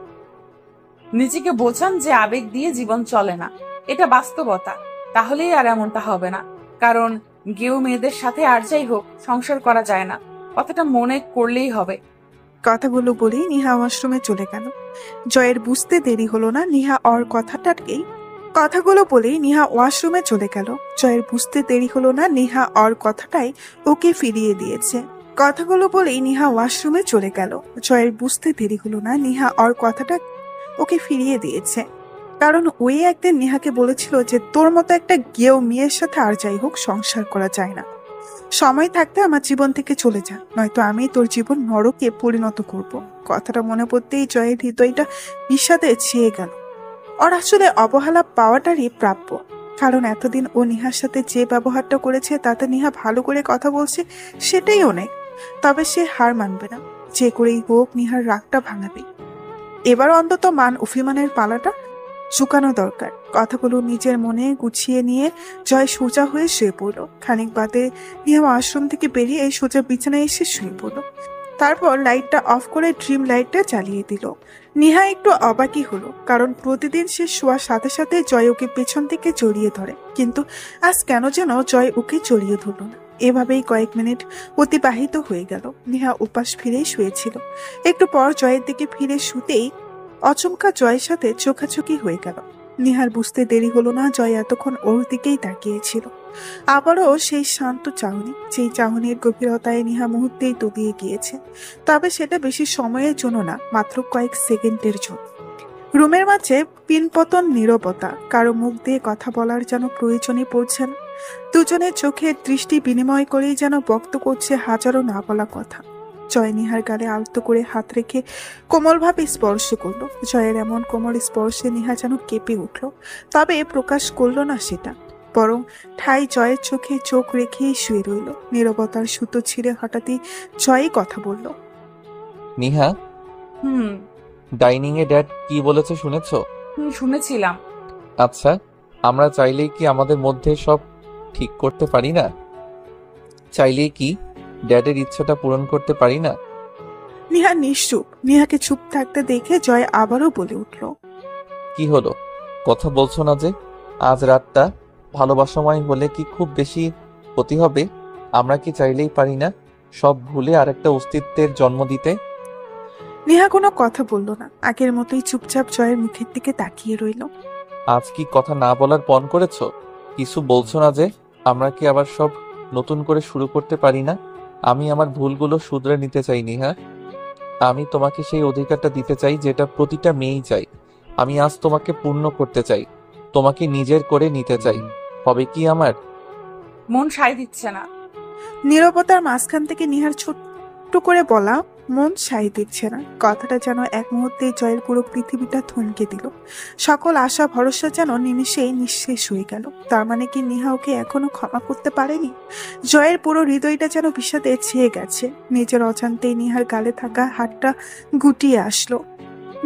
নিজেকে বোঝান যে আবেগ দিয়ে জীবন চলে না, এটা বাস্তবতা। তাহলেই আর এমনটা হবে না, কারণ গেও মেয়েদের সাথে আর যাই হোক সংসার করা যায় না, কথাটা মনে করলেই হবে। কথাগুলো বলেই নিহা ওয়াশরুমে চলে গেল। জয়ের বুঝতে দেরি হলো না নিহা ওর কথাটাকেই কথাগুলো বলেই নিহা ওয়াশরুমে চলে গেল। জয়ের বুঝতে দেরি হলো না নিহা ওর কথাটাই ওকে ফিরিয়ে দিয়েছে। কথাগুলো বলেই নিহা ওয়াশরুমে চলে গেল। জয়ের বুঝতে দেরি হলো না নিহা ওর কথাটা ওকে ফিরিয়ে দিয়েছে, কারণ ওই একদিন নেহাকে বলেছিল যে তোর মতো একটা গেও মেয়ের সাথে আর যাই হোক সংসার করা যায় না। সময় থাকতে আমার জীবন থেকে চলে যা, নয়তো আমি তোর জীবন নরকে পরিণত করব। কথাটা মনে পড়তেই জয়ের হৃদয়টা বিষাদে ছেয়ে গেল। ওর আসলে অবহেলা পাওয়াটারই প্রাপ্য, কারণ এতদিন ও নেহার সাথে যে ব্যবহারটা করেছে তাতে নেহা ভালো করে কথা বলছে, সেটাই অনেক। তবে সে হার মানবে না, যে করেই হোক নেহার রাগটা ভাঙাবে। এবার অন্তত মান অভিমানের পালাটা চুকানো দরকার। কথাগুলো নিজের মনে গুছিয়ে নিয়ে জয় সোজা হয়ে শুয়ে পড়ল। খানিক বাদে নিহা ওয়াশরুম থেকে বেরিয়ে সোজা বিছানায় এসে শুয়ে পড়ল। তারপর লাইটটা অফ করে ড্রিম লাইটটা জ্বালিয়ে দিল। নিহা একটু অবাকই হলো, কারণ প্রতিদিন সে শোয়ার সাথে সাথে জয় ওকে পেছন থেকে জড়িয়ে ধরে, কিন্তু আজ কেন যেন জয় ওকে জড়িয়ে ধরল না। এভাবেই কয়েক মিনিট অতিবাহিত হয়ে গেল। নিহা উপাস ফিরেই শুয়েছিল। একটু পর জয়ের দিকে ফিরে শুতেই অচমকা জয়ের সাথে চোখাচোখি হয়ে গেল। নিহার বুঝতে দেরি হলো না জয় এতক্ষণ ওর দিকেই তাকিয়েছিল। আবারও সেই শান্ত চাহনি, যেই চাহনির গভীরতায় নিহা মুহূর্তেই তলিয়ে গিয়েছে। তবে সেটা বেশি সময়ের জন্য না, মাত্র কয়েক সেকেন্ডের জন্য। রুমের মাঝে পিনপতন নীরবতা, কারো মুখ দিয়ে কথা বলার যেন প্রয়োজনই পড়ছে না। দুজনের চোখের দৃষ্টি বিনিময় করেই যেন ব্যক্ত করছে হাজারো না বলা কথা। জয় নিহার গালে আলতো করে হাত রেখে কোমলভাবে স্পর্শ করলো। জয়ের এমন কোমল স্পর্শে নিহা যেন কেঁপে উঠল, তবে প্রকাশ করলো না সেটা, বরং ঠাই জয়ের চোখে চোখ রেখেই শুয়ে রইল। নীরবতার সুতো ছিঁড়ে হঠাৎই জয়ই কথা বলল। নিহা, হুম। ডাইনিং এ ড্যাড কি বলেছে শুনেছো? শুনেছিলাম। আচ্ছা, আমরা চাইলেই কি আমাদের মধ্যে সব ঠিক করতে পারি না? চাইলেই কি ড্যাডের ইচ্ছাটা পূরণ করতে পারি না? নিহা নিশ্চুপ। নিহাকে চুপ থাকতে দেখে জয় আবারও বলে উঠল। কি হলো, কথা বলছো না যে? আজ রাতটা ভালোবাসাময় হলে কি খুব বেশি ক্ষতি হবে? আমরা কি চাইলেই পারি না সব ভুলে আরেকটা অস্তিত্বের জন্ম দিতে? নিহা কোনো কথা বলল না, আগের মতোই চুপচাপ জয়ের মুখের দিকে তাকিয়ে রইল। আজ কি কথা না বলার পণ করেছো? কিছু বলছো না যে? আমরা কি আবার সব নতুন করে শুরু করতে পারি না? আমি আমার ভুলগুলো শুধরে নিতে চাই নিহা। আমি তোমাকে সেই অধিকারটা দিতে চাই যেটা প্রতিটা মেয়েই চাই। আমি আজ তোমাকে পূর্ণ করতে চাই, তোমাকে নিজের করে নিতে চাই। হবে কি আমার? মন সায় দিচ্ছে না। নীরবতার মাঝখান থেকে নিহার ছোট্ট করে বলা মন সাই দিচ্ছে না কথাটা যেন এক মুহূর্তে জয়ের পুরো পৃথিবীটা থমকে দিল। সকল আশা ভরসা যেন নিমিষেই নিঃশেষ হয়ে গেল। তার মানে কি নিহা ওকে এখনো ক্ষমা করতে পারেনি? জয়ের পুরো হৃদয়টা যেন বিষাদে ছেয়ে গেছে। নিজের অজান্তেই নিহার গালে থাকা হাতটা গুটিয়ে আসলো।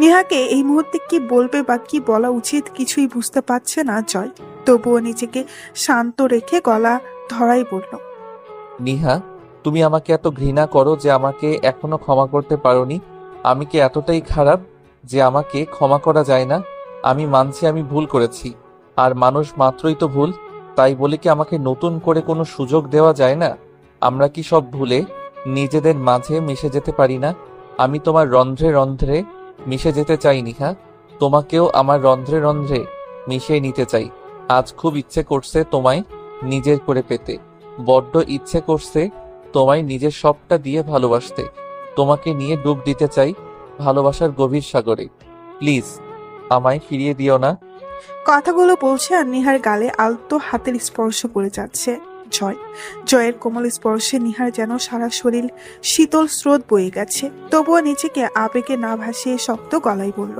নিহাকে এই মুহূর্তে কি বলবে বা কি বলা উচিত কিছুই বুঝতে পারছে না জয়। তবুও নিজেকে শান্ত রেখে গলা ধরাই বলল। নিহা, তুমি আমাকে এত ঘৃণা করো যে আমাকে এখনো ক্ষমা করতে পারোনি? আমি কি এতটাই খারাপ যে আমাকে ক্ষমা করা যায় না? আমি মানছি আমি ভুল করেছি, আর মানুষ মাত্রই তো ভুল। তাই বলে কি আমাকে নতুন করে কোনো সুযোগ দেওয়া যায় না? আমরা কি সব ভুলে নিজেদের মাঝে মিশে যেতে পারি না? আমি তোমার রন্ধ্রে রন্ধ্রে মিশে যেতে চাই নিহা, তোমাকেও আমার রন্ধ্রে রন্ধ্রে মিশিয়ে নিতে চাই। আজ খুব ইচ্ছে করছে তোমায় নিজের করে পেতে, বড্ড ইচ্ছে করছে তোমায় নিজের সবটা দিয়ে ভালোবাসতে। তোমাকে নিয়ে ডুব দিতে চাই ভালোবাসার গভীর সাগরে। প্লিজ আমায় ফিরিয়ে দিও না। কথাগুলো বলছে আর নিহার গালে আলতো হাতের স্পর্শ করে যাচ্ছে জয়। জয়ের কোমল স্পর্শে নিহার যেন সারা শরীর শীতল স্রোত বয়ে গেছে। তবুও নিজেকে আবেগে না ভাসিয়ে শক্ত গলায় বলল।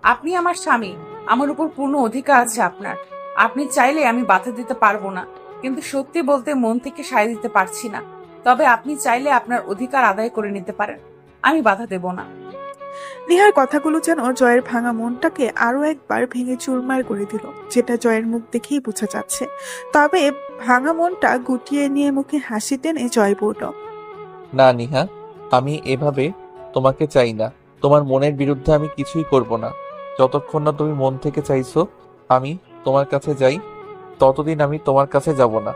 আপনি আমার স্বামী, আমার উপর পূর্ণ অধিকার আছে আপনার। আপনি চাইলে আমি বাধা দিতে পারবো না, কিন্তু সত্যি বলতে মন থেকে সায় দিতে পারছি না। তবে আপনি চাইলে আপনার অধিকার আদায় করে নিতে পারেন, আমি বাধা দেব না। নিহার কথাগুলো যেন জয়ের ভাঙা মনটাকে আরো একবার ভেঙে চুরমার করে দিল, যেটা জয়ের মুখ দেখেই বোঝা যাচ্ছে। তবে ভাঙা মনটা গুটিয়ে নিয়ে মুখে হাসি টেনে জয় বলল। না নিহা, আমি এভাবে তোমাকে চাই না। তোমার মনের বিরুদ্ধে আমি কিছুই করব না। যতক্ষণ না তুমি মন থেকে চাইছো আমি তোমার কাছে যাই, ততদিন আমি তোমার কাছে যাব না।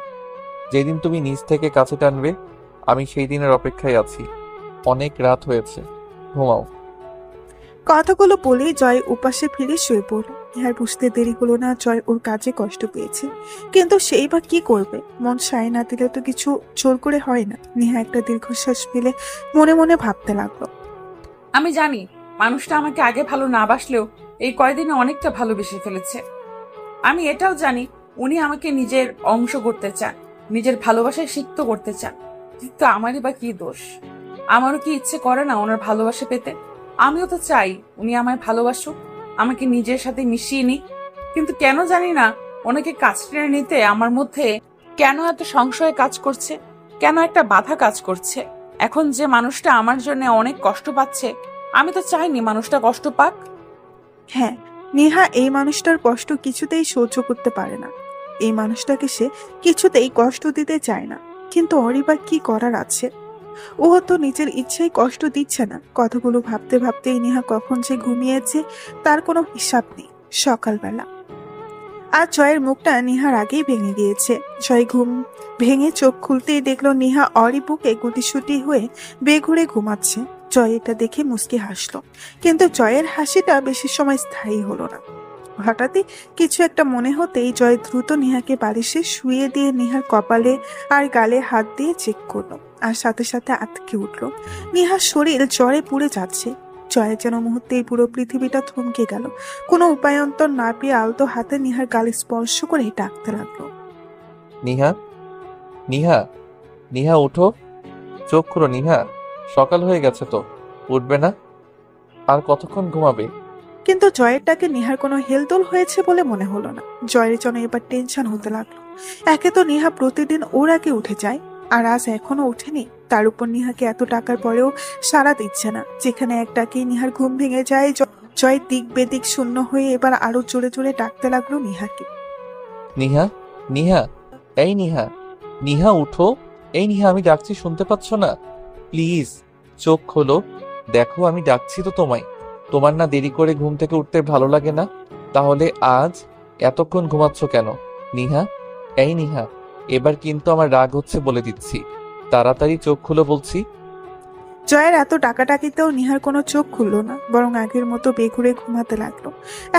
যেদিন তুমি নিজ থেকে কাছে টানবে আমি সেই দিনের অপেক্ষায় আছি। অনেক রাত হয়েছে, ঘুমাও। কথাগুলো বলে জয় উপাসে ফিরে শুয়ে পড়ল। ইহার বুঝতে দেরি হলো না জয় ওর কাজে কষ্ট পেয়েছে, কিন্তু সেই বা কি করবে? মন সায় না দিলে তো কিছু জোর করে হয় না। নিহা একটা দীর্ঘশ্বাস ফেলে মনে মনে ভাবতে লাগলো। আমি জানি মানুষটা আমাকে আগে ভালো না বাসলেও এই কয়দিনে অনেকটা ভালোবেসে ফেলেছে। আমি এটাও জানি উনি আমাকে নিজের অংশ করতে চান, নিজের ভালোবাসায় সিক্ত করতে চান। কিন্তু আমারই বা কি দোষ? আমারও কি ইচ্ছে করে না ওনার ভালোবাসা পেতে? আমিও তো চাই উনি আমায় ভালোবাসুক, আমাকে নিজের সাথে মিশিয়ে নিক। কিন্তু কেন জানি না ওনাকে কাছ টেনে নিতে আমার মধ্যে কেন এত সংশয় কাজ করছে, কেন একটা বাধা কাজ করছে। এখন যে মানুষটা আমার জন্য অনেক কষ্ট পাচ্ছে, আমি তো চাইনি মানুষটা কষ্ট পাক। হ্যাঁ, নেহা এই মানুষটার কষ্ট কিছুতেই সহ্য করতে পারে না। এই মানুষটাকে সে কিছুতেই কষ্ট দিতে চায় না, কিন্তু ওরই বা কি করার আছে? ও তো নিজের ইচ্ছায় কষ্ট দিচ্ছে না। কথাগুলো ভাবতে ভাবতেই নেহা কখন যে ঘুমিয়েছে তার কোনো হিসাব নেই। সকালবেলা আর জয়ের মুখটা নেহার আগেই ভেঙে গিয়েছে। জয় ঘুম ভেঙে চোখ খুলতেই দেখলো নেহা অরি বুকে গুটিসুটি হয়ে বেঘুরে ঘুমাচ্ছে। জয় এটা দেখে মুচকি হাসলো, কিন্তু জয়ের হাসিটা বেশি সময় স্থায়ী হলো না। হঠাৎই কিছু একটা মনে হতেই জয় দ্রুত নেহাকে বালিশে শুয়ে দিয়ে নেহার কপালে আর গালে হাত দিয়ে চেক করলো, আর সাথে সাথে আটকে উঠলো। নেহার শরীর জ্বরে পুড়ে যাচ্ছে। জয়ের যেন মুহূর্তেই পুরো পৃথিবীটা থমকে গেল। কোনো উপায়ন্তর না পেয়ে আলতো হাতে নেহার গালে স্পর্শ করে ডাকতে লাগলো। নিহা, নিহা, নিহা ওঠো, চোখ খুলো নিহা। সকাল হয়ে গেছে তো, উঠবে না? আর কতক্ষণ ঘুমাবে? কিন্তু জয়ের ডাকে নিহার কোনো হেলদোল হয়েছে বলে মনে হলো না। জয়ের জন্য এবার টেনশন হতে লাগলো। একে তো নিহা প্রতিদিন ওর আগে উঠে যায়, আর আজ এখনো ওঠেনি। তার উপর নিহাকে এত টাকার পরেও সাড়া দিচ্ছে না। যেখানে এক ডাকেই নিহার ঘুম ভেঙে যায়, জয় দিক বেদিক শূন্য হয়ে এবার আরো জোরে জোরে ডাকতে লাগলো নিহাকে। নিহা, নিহা, এই নিহা, নিহা উঠো। এই নিহা, আমি ডাকছি, শুনতে পাচ্ছ না? প্লিজ চোখ খোলো, দেখো আমি ডাকছি তো তোমায়। তোমার না দেরি করে ঘুম থেকে উঠতে ভালো লাগে না? তাহলে আজ এতক্ষণ ঘুমাচ্ছ কেন? নিহা, এই নিহা, এবার কিন্তু আমার রাগ হচ্ছে বলে দিচ্ছি। তাড়াতাড়ি চোখ খুলো বলছি। জয়ের এত ডাকাডাকিতেও নিহার কোনো চোখ খুলল না, বরং আগের মতো বেঘুরে ঘুমাতে লাগলো।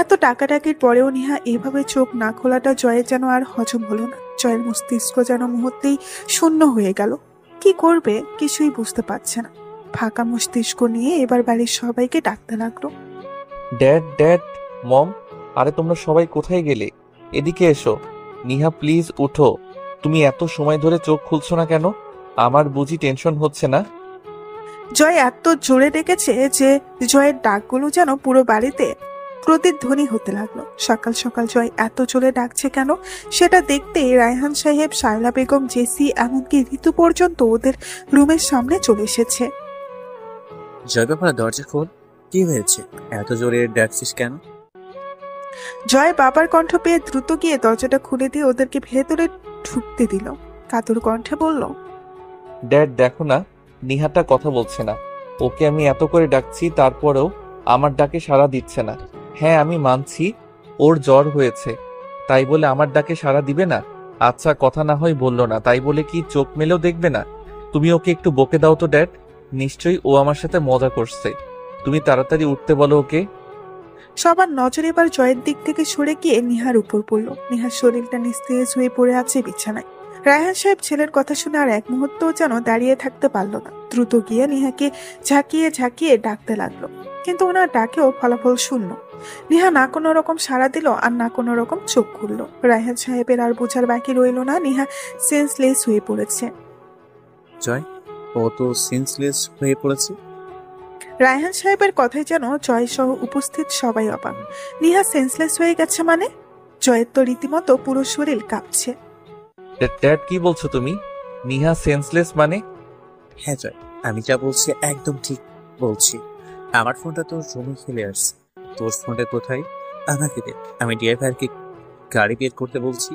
এত ডাকাডাকির পরেও নিহা এভাবে চোখ না খোলাটা জয়ের যেন আর হজম হলো না। জয়ের মস্তিষ্ক যেন মুহূর্তেই শূন্য হয়ে গেল। কি করবে কিছুই বুঝতে পারছে না। ফাঁকা মস্তিষ্ক নিয়ে এবার বাড়ির সবাইকে ডাকতে লাগলো। ড্যাড, ড্যাড, মম, আরে তোমরা সবাই কোথায় গেলে? এদিকে এসো। নিহা প্লিজ উঠো। তুমি এত সময় ধরে চোখ খুলছো না কেন? আমার বুঝি টেনশন হচ্ছে না? জয় এত জোরে ডেকেছে যে জয়ের ডাকগুলো যেন পুরো বাড়িতে প্রতিধ্বনি হতে লাগলো। সকাল সকাল জয় এত জোরে ডাকছে কেন সেটা দেখতেই রায়হান সাহেব, শায়লা বেগম, জেসি, এমনকি ঋতু পর্যন্ত ওদের রুমের সামনে চলে এসেছে। জয় বাবা, দরজা খোল। কি হয়েছে? এত জোরে ডাকছিস কেন? জয় বাবার কণ্ঠ পেয়ে দ্রুত গিয়ে দরজাটা খুলে দিয়ে ওদেরকে ভেতরে ঢুকতে দিল। কাতর কণ্ঠে বলল, ড্যাড দেখো না, নিহাটা কথা বলছে না। ওকে আমি এত করে ডাকছি, তারপরেও আমার ডাকে সাড়া দিচ্ছে না। হ্যাঁ আমি মানছি ওর জ্বর হয়েছে, তাই বলে আমার ডাকে সাড়া দিবে না? আচ্ছা, কথা না হয় বললো না, তাই বলে কি চোখ মেলেও দেখবে না? তুমি ওকে একটু বকে দাও তো ড্যাড। নিশ্চয়ই ও আমার সাথে মজা করছে। তুমি তাড়াতাড়ি উঠতে বলো ওকে। সবার নজর এবার জয়ের দিক থেকে সরে গিয়ে নিহার উপর পড়ল। নিহার শরীরটা নিস্তেজ হয়ে পড়ে আছে বিছানায়। রায়হান সাহেব ছেলের কথা শুনে আর এক মুহূর্তও যেন দাঁড়িয়ে থাকতে পারল না। দ্রুত গিয়ে নিহাকে ঝাঁকিয়ে ঝাঁকিয়ে ডাকতে লাগলো, কিন্তু ওনার ডাকেও ফলাফল শূন্য। নিহা না কোনো রকম সাড়া দিল আর না কোনো রকম চোখ খুলল। রায়হান সাহেবের আর বোঝার বাকি রইল না, নিহা সেন্সলেস হয়ে পড়েছে। জয়, ও তো সেন্সলেস হয়ে পড়েছে। রায়হান সাহেবের কথায় যেন জয় সহ উপস্থিত সবাই অবাক। নিহা সেন্সলেস হয়ে গেছে মানে? জয়ের তো রীতিমতো পুরো শরীর কাঁপছে। ড্যাড কি বলছো তুমি? নিহা সেন্সলেস মানে? হ্যাঁ জয়, আমি যা বলছি একদম ঠিক বলছি। আমার ফোনটা তোর রুমে ফেলে আসছে। তোর ফোনটা কোথায়? আমাকে দে, আমি ড্রাইভারকে গাড়ি বের করতে বলছি।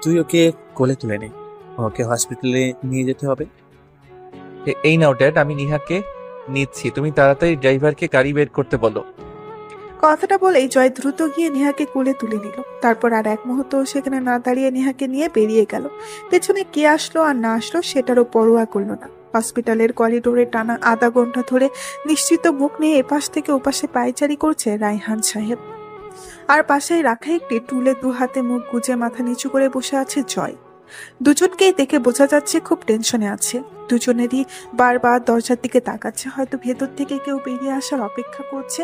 তুই ওকে কোলে তুলে নে, ওকে হসপিটালে নিয়ে যেতে হবে। এই নাও ড্যাড, আমি নিহাকে নিচ্ছি। তুমি তাড়াতাড়ি ড্রাইভারকে গাড়ি বের করতে বলো। কথাটা বলেই জয় দ্রুত গিয়ে নিহাকে কোলে তুলে নিল। তারপর আর এক মুহূর্ত সেখানে না দাঁড়িয়ে নিহাকে নিয়ে বেরিয়ে গেল। পেছনে কে আসলো আর না আসলো সেটারও পরোয়া করলো না। হসপিটালের করিডোরে টানা আধা ঘন্টা ধরে নিশ্চিত মুখ নিয়ে এপাশ থেকে ওপাশে পায়চারি করছে রায়হান সাহেব। আর পাশেই রাখা একটি টুলে দু হাতে মুখ গুজে মাথা নিচু করে বসে আছে জয়। দুজনকেই দেখে বোঝা যাচ্ছে খুব টেনশনে আছে। দুজনেরই বারবার দরজার দিকে তাকাচ্ছে, হয়তো ভেতর থেকে কেউ বেরিয়ে আসার অপেক্ষা করছে।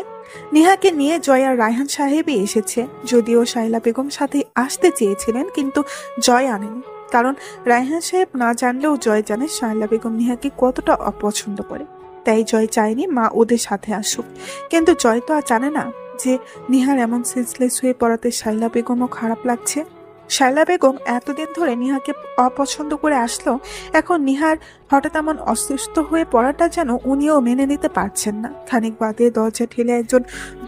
নিহাকে নিয়ে জয় আর রায়হান সাহেবই এসেছে। যদিও শায়লা বেগম সাথে আসতে চেয়েছিলেন, কিন্তু জয় আনেনি। কারণ রায়হান সাহেব না জানলেও জয় জানে শায়লা বেগম নিহাকে কতটা অপছন্দ করে। তাই জয় চায়নি মা ওদের সাথে আসুক। কিন্তু জয় তো আর জানে না যে নিহার এমন সেন্সলেস হয়ে পড়াতে শায়লা বেগমও খারাপ লাগছে। শায়লা বেগম এতদিন ধরে নিহাকে অপছন্দ করে আসলো, এখন নিহার হঠাৎ এমন অসুস্থ হয়ে পড়াটা যেন উনিও মেনে নিতে পারছেন না। খানিক বাদে দরজা ঠেলে একজন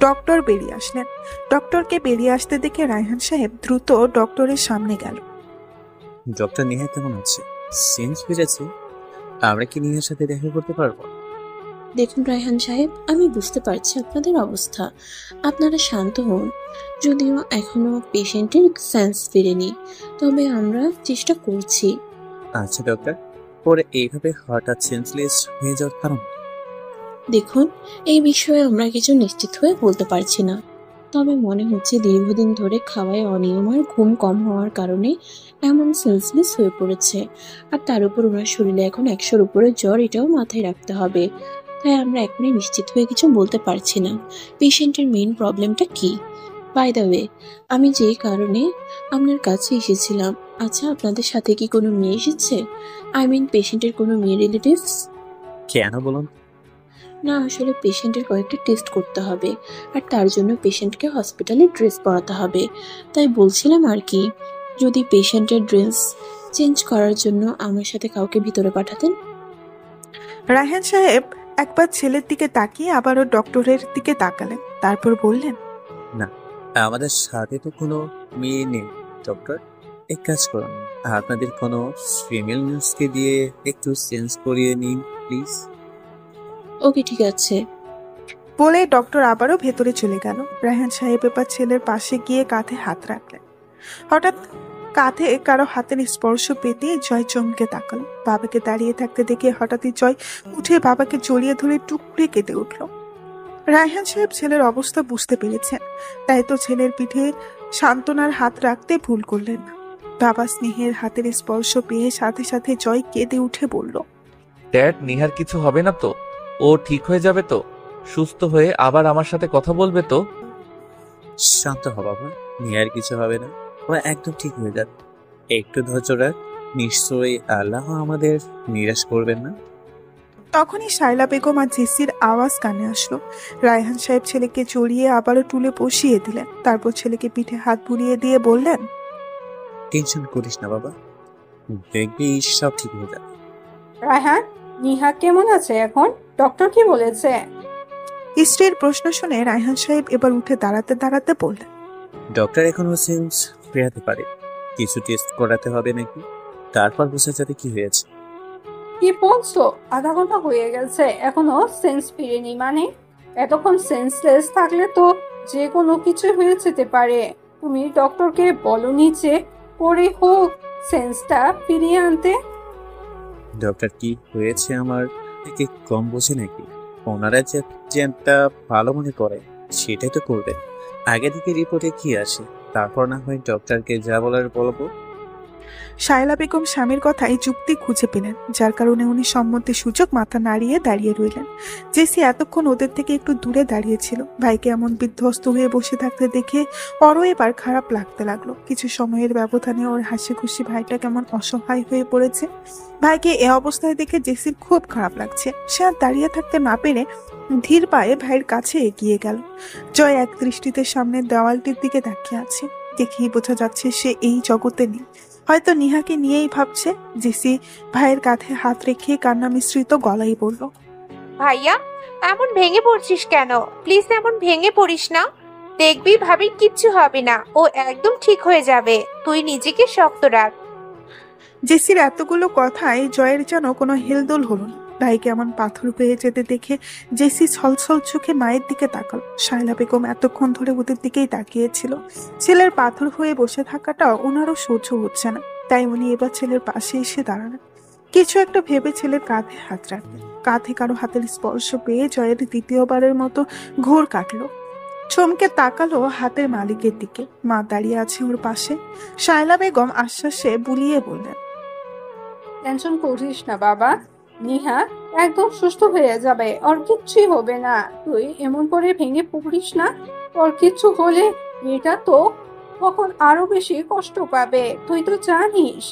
ডক্টর বেরিয়ে আসলেন। ডক্টরকে বেরিয়ে আসতে দেখে রায়হান সাহেব দ্রুত ডক্টরের সামনে গেল। ডক্টর নেহা কেমন আছে? চেঞ্জ ফিরেছে? আমরা কি নেহার সাথে দেখা করতে পারবো? দেখুন রায়হান সাহেব, আমি বুঝতে পারছি আপনাদের অবস্থা। আপনারা শান্ত হন। যদিও এখনো পেশেন্টের সেন্স ফিরেনি, তবে আমরা চেষ্টা করছি। আচ্ছা ডক্টর, পরে এইভাবে হঠাৎ সেন্সলেস হয়ে যাওয়ার কারণ? দেখুন, এই বিষয়ে আমরা কিছু নিশ্চিত হয়ে বলতে পারছি না, তবে মনে হচ্ছে দীর্ঘদিন ধরে খাওয়ায় অনিয়ম আর ঘুম কম হওয়ার কারণে এমন সেন্সলেস হয়ে পড়েছে। আর তার উপর ওনার শরীরে এখন 100-র উপরে জ্বর, এটাও মাথায় রাখতে হবে। তাই আমরা এখনই নিশ্চিত হয়ে কিছু বলতে পারছি না পেশেন্টের মেইন প্রবলেমটা কি। বাই দ্য ওয়ে, আমি যে কারণে আপনার কাছে এসেছিলাম, আচ্ছা আপনাদের সাথে কি কোনো মেয়ে এসেছে? আই মিন পেশেন্টের কোনো মেয়ে রিলেটিভস? কেন বলুন? না, আসলে পেশেন্টের কয়েকটা টেস্ট করতে হবে, আর তার জন্য পেশেন্টকে হসপিটালে ড্রেস পরাতে হবে। তাই বলছিলাম আর কি, যদি পেশেন্টের ড্রেস চেঞ্জ করার জন্য আমার সাথে কাউকে ভিতরে পাঠাতেন। রায়হান সাহেব একবার ছেলের দিকে তাকিয়ে আবারও ডক্টরের দিকে তাকালেন, তারপর বললেন, না, আমাদের সাথে তো কোনো মেয়ে নেই ডক্টর। এক কাজ করুন, আপনাদের কোনো ফিমেল নিউজকে দিয়ে একটু চেঞ্জ করিয়ে নিন প্লিজ। ওকে, ঠিক আছে। বলে ডক্টর আবারও ভেতরে চলে গেল। রায়হান সাহেব এবার ছেলের পাশে গিয়ে কাঁধে হাত রাখলেন। হঠাৎ কাঁধে কারো হাতের স্পর্শ পেতে জয় চমকে তাকালো। বাবাকে দাঁড়িয়ে থাকতে দেখে হঠাৎই জয় উঠে বাবাকে জড়িয়ে ধরে টুকরে কেঁদে উঠল। রায়হান সাহেব ছেলের অবস্থা বুঝতে পেরেছেন, তাই তো ছেলের পিঠে সান্ত্বনার হাত রাখতে ভুল করলেন না। বাবা স্নেহের হাতের স্পর্শ পেয়ে সাথে সাথে জয় কেঁদে উঠে বলল, ড্যাড, নিহার কিছু হবে না তো? ও ঠিক হয়ে যাবে তো? সুস্থ হয়ে আবার আমার সাথে কথা বলবে তো? শান্ত হ বাবা, নিয়ার কিছু হবে না, ও একদম ঠিক হয়ে যাবে। একটু ধৈর্য রাখ, নিশ্চয়ই আল্লাহ আমাদের নিরাশ করবেন না। তখনই শায়লা বেগম আর জেসির আওয়াজ কানে আসলো। রায়হান সাহেব ছেলেকে জড়িয়ে আবারও টুলে বসিয়ে দিলেন, তারপর ছেলেকে পিঠে হাত বুলিয়ে দিয়ে বললেন, টেনশন করিস না বাবা, দেখবি সব ঠিক হয়ে যাবে। রায়হান, নিহা কেমন আছে এখন? ডক্টর কি বলেছে? স্ত্রীর প্রশ্ন শুনে রায়হান সাহেব এবার উঠে দাঁড়াতে দাঁড়াতে বললেন, ডক্টর এখনো সেন্স ফেরাতে পারে, কিছু টেস্ট করাতে হবে নাকি, তারপর বোঝা যাবে কি হয়েছে। কি বলছো? আধা ঘন্টা হয়ে গেছে এখনো সেন্স ফিরেনি? মানে এতক্ষণ সেন্সলেস থাকলে তো যে কোনো কিছু হয়ে যেতে পারে। তুমি ডক্টরকে বলনি যে পরে হোক সেন্সটা ফিরিয়ে আনতে? ডক্টর কি হয়েছে আমার থেকে কম বোঝে নাকি? ওনারা যেটা ভালো মনে করে সেটাই তো করবেন। আগে থেকে রিপোর্টে কি আসে তারপর না হয় ডক্টরকে যা বলার বলবো। শায়লা বেগম স্বামীর কথায় যুক্তি খুঁজে পেলেন, যার কারণে উনি সম্মতির সূচক মাথা নাড়িয়ে দাঁড়িয়ে রইলেন। জেসি এতক্ষণ ওদের থেকে একটু দূরে দাঁড়িয়েছিল। ভাইকে এমন বিধ্বস্ত হয়ে বসে থাকতে দেখে ওরও এবার খারাপ লাগতে লাগলো। কিছু সময়ের ব্যবধানে ওর হাসি খুশি ভাইটা কেমন অসহায় হয়ে পড়েছে। ভাইকে এ অবস্থায় দেখে জেসির খুব খারাপ লাগছে। সে আর দাঁড়িয়ে থাকতে না পেরে ধীর পায়ে ভাইয়ের কাছে এগিয়ে গেল। জয় এক দৃষ্টিতে সামনের দেওয়ালটির দিকে তাকিয়ে আছে। দেখেই বোঝা যাচ্ছে সে এই জগতে নেই, হয়তো নিহাকে নিয়েই ভাবছে। জেসি ভাইয়ের কাঁধে হাত রেখে কান্না মিশ্রিত গলায় বলল, ভাইয়া, এমন ভেঙে পড়ছিস কেন? প্লিজ এমন ভেঙে পড়িস না। দেখবি ভাবির কিচ্ছু হবে না, ও একদম ঠিক হয়ে যাবে। তুই নিজেকে শক্ত রাখ। জেসির এতগুলো কথায় জয়ের যেন কোনো হেলদোল হলো না। ভাইকে এমন পাথর হয়ে যেতে দেখে জেসি ছলছল চোখে মায়ের দিকে তাকাল। শায়লা বেগম এতক্ষণ ধরে ওদের দিকেই তাকিয়েছিল। ছেলের পাথর হয়ে বসে থাকাটা ওনারও সহ্য হচ্ছে না, তাই উনি এবার ছেলের পাশে এসে দাঁড়ালেন। কিছু একটা ভেবে ছেলের কাঁধে হাত রাখলেন। কাঁধে কারো হাতের স্পর্শ পেয়ে জয়ের দ্বিতীয়বারের মতো ঘোর কাটলো। চমকে তাকালো হাতের মালিকের দিকে। মা দাঁড়িয়ে আছে ওর পাশে। শায়লা বেগম আশ্বাসে বুলিয়ে বললেন, টেনশন করিস না বাবা, নিহা একদম সুস্থ হয়ে যাবে, ওর কিচ্ছুই হবে না। তুই এমন করে ভেঙে পড়িস না। ওর কিছু হলে মেয়েটা তো তখন আরো বেশি কষ্ট পাবে। তুই তো জানিস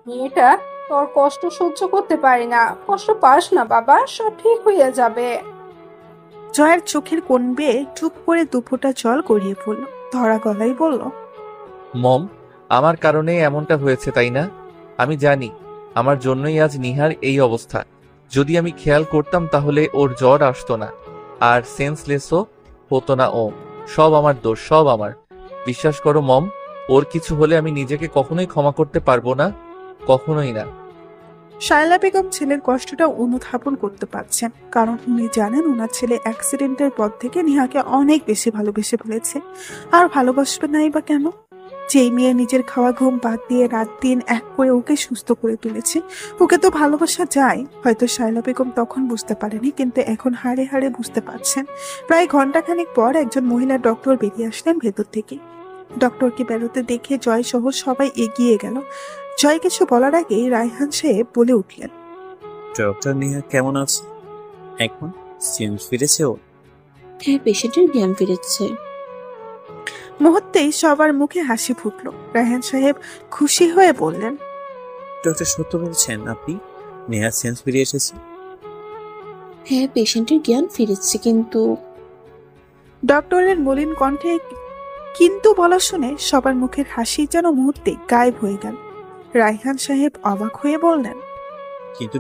মেয়েটা তোর কষ্ট সহ্য করতে পারে না। কষ্ট পাস না বাবা, সব ঠিক হয়ে যাবে। জয়ের চোখের কোণ বেয়ে চুপ করে দুফোঁটা জল গড়িয়ে পড়ল। ধরা গলায় বলল, মম, আমার কারণে এমনটা হয়েছে তাই না? আমি জানি আমার জন্যই আজ নিহার এই অবস্থা। যদি আমি খেয়াল করতাম তাহলে ওর জ্বর আসতো না, আর সেন্সলেসও হতো না। ও সব আমার দোষ, সব আমার। বিশ্বাস করো মম, ওর কিছু হলে আমি নিজেকে কখনোই ক্ষমা করতে পারবো না, কখনোই না। শায়লা বেগম ছেলের কষ্টটা অনুধাবন করতে পারছেন, কারণ উনি জানেন ওনার ছেলে অ্যাক্সিডেন্টের পর থেকে নিহাকে অনেক বেশি ভালোবেসে ফেলেছে। আর ভালোবাসবে নাই বা কেন? যেই মেয়ে নিজের খাওয়া ঘুম বাদ দিয়ে রাত দিন এক করে ওকে সুস্থ করে তুলেছে, ওকে তো ভালোবাসা যায়। হয়তো শায়লা বেগম তখন বুঝতে পারেনি, কিন্তু এখন হাড়ে হাড়ে বুঝতে পারছেন। প্রায় ঘন্টাখানেক পর একজন মহিলা ডক্টর বেরিয়ে আসলেন ভেতর থেকে। ডক্টরকে বেরোতে দেখে জয় সহ সবাই এগিয়ে গেল। জয় কিছু বলার আগেই রায়হান সাহেব বলে উঠলেন, ডক্টর নিহা কেমন আছে এখন? সেন্স ফিরেছে ও? হ্যাঁ, পেশেন্টের জ্ঞান ফিরেছে। মুহূর্তেই সবার মুখে হাসি ফুটলো। রায়হান সাহেব খুশি হয়ে বললেন, ডক্টর সত্য বলছেন আপনি? নেহার সেন্স ফিরে এসেছে? হ্যাঁ, পেশেন্টের জ্ঞান ফিরেছে, কিন্তু ডক্টরের মলিন কণ্ঠে কিন্তু বলা শুনে সবার মুখের হাসি যেন মুহূর্তে গায়েব হয়ে গেল। রায়হান সাহেব অবাক হয়ে বললেন, কিন্তু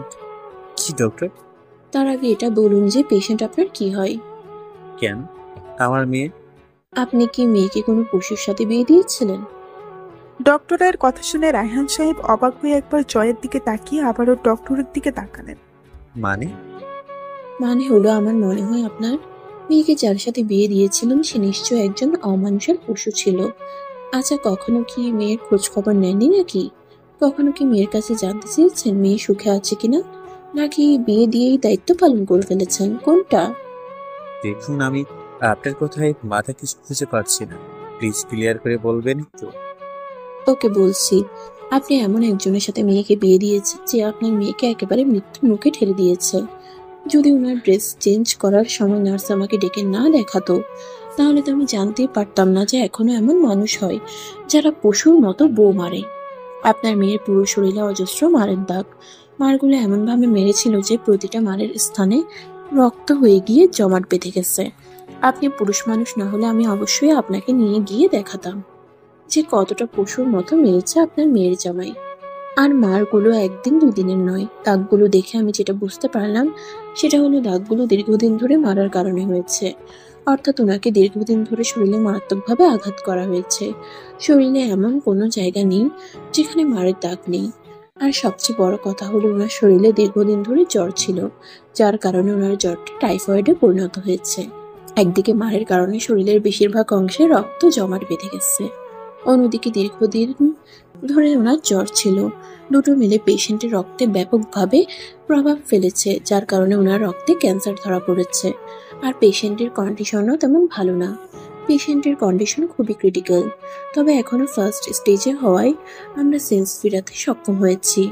কি ডক্টর? তার আগে এটা বলুন যে পেশেন্ট আপনার কি হয়? কেন? আমার মেয়ে। আপনি কি মেয়েকে কোনো পশুর সাথে বিয়ে দিয়েছিলেন? ডক্টরের কথা শুনে রায়হান সাহেব অবাক হয়ে একবার জয়ের দিকে তাকিয়ে আবারও ডক্টরের দিকে তাকালেন। মানে হলো, আমার মনে হয় আপনার মেয়েকে যার সাথে বিয়ে দিয়েছিলেন সে নিশ্চয় একজন অমানুষের পশু ছিল। আচ্ছা, কখনো কি মেয়ের খোঁজ খবর নেননি নাকি? কখনো কি মেয়ের কাছে জানতে চেয়েছেন মেয়ে সুখে আছে কিনা, নাকি বিয়ে দিয়েই দায়িত্ব পালন করে ফেলেছেন? কোনটা? দেখুন, আমি আপনার কথায় মাথা কিছু খুঁজে পাচ্ছি না। প্লিজ ক্লিয়ার করে বলবেন তো। ওকে, বলছি। আপনি এমন একজনের সাথে মেয়েকে বিয়ে দিয়েছেন যে আপনার মেয়েকে একেবারে মৃত্যুর মুখে ঠেলে দিয়েছে। যদি ওনার ড্রেস চেঞ্জ করার সময় নার্স আমাকে ডেকে না দেখাতো, তাহলে তো আমি জানতেই পারতাম না যে এখনো এমন মানুষ হয় যারা পশুর মতো বউ মারে। আপনার মেয়ের পুরো শরীরে অজস্র মারের দাগ। মারগুলো এমনভাবে মেরেছিল যে প্রতিটা মারের স্থানে রক্ত হয়ে গিয়ে জমাট বেঁধে গেছে। আপনি পুরুষ মানুষ না হলে আমি অবশ্যই আপনাকে নিয়ে গিয়ে দেখাতাম যে কতটা পশুর মতো মেরেছে আপনার মেয়ের জামাই। আর মারগুলো একদিন দুদিনের নয়। দাগগুলো দেখে আমি যেটা বুঝতে পারলাম সেটা হলো দাগগুলো দীর্ঘদিন ধরে মারার কারণে হয়েছে। অর্থাৎ ওনাকে দীর্ঘদিন ধরে শরীরে মারাত্মকভাবে আঘাত করা হয়েছে। শরীরে এমন কোনো জায়গা নেই যেখানে মারের দাগ নেই। আর সবচেয়ে বড় কথা হলো ওনার শরীরে দীর্ঘদিন ধরে জ্বর ছিল, যার কারণে ওনার জ্বরটা টাইফয়েডে পরিণত হয়েছে। একদিকে মারের কারণে শরীরের বেশিরভাগ অংশে রক্ত জমাট বেঁধে গেছে, অন্যদিকে দীর্ঘদিন ধরে ওনার জ্বর ছিল। দুটো মিলে পেশেন্টের রক্তে ব্যাপকভাবে প্রভাব ফেলেছে, যার কারণে ওনার রক্তে ক্যান্সার ধরা পড়েছে। আর পেশেন্টের কন্ডিশনও তেমন ভালো না। পেশেন্টের কন্ডিশন খুবই ক্রিটিক্যাল, তবে এখনো ফার্স্ট স্টেজে হওয়ায় আমরা সেন্স ফিরাতে সক্ষম হয়েছি।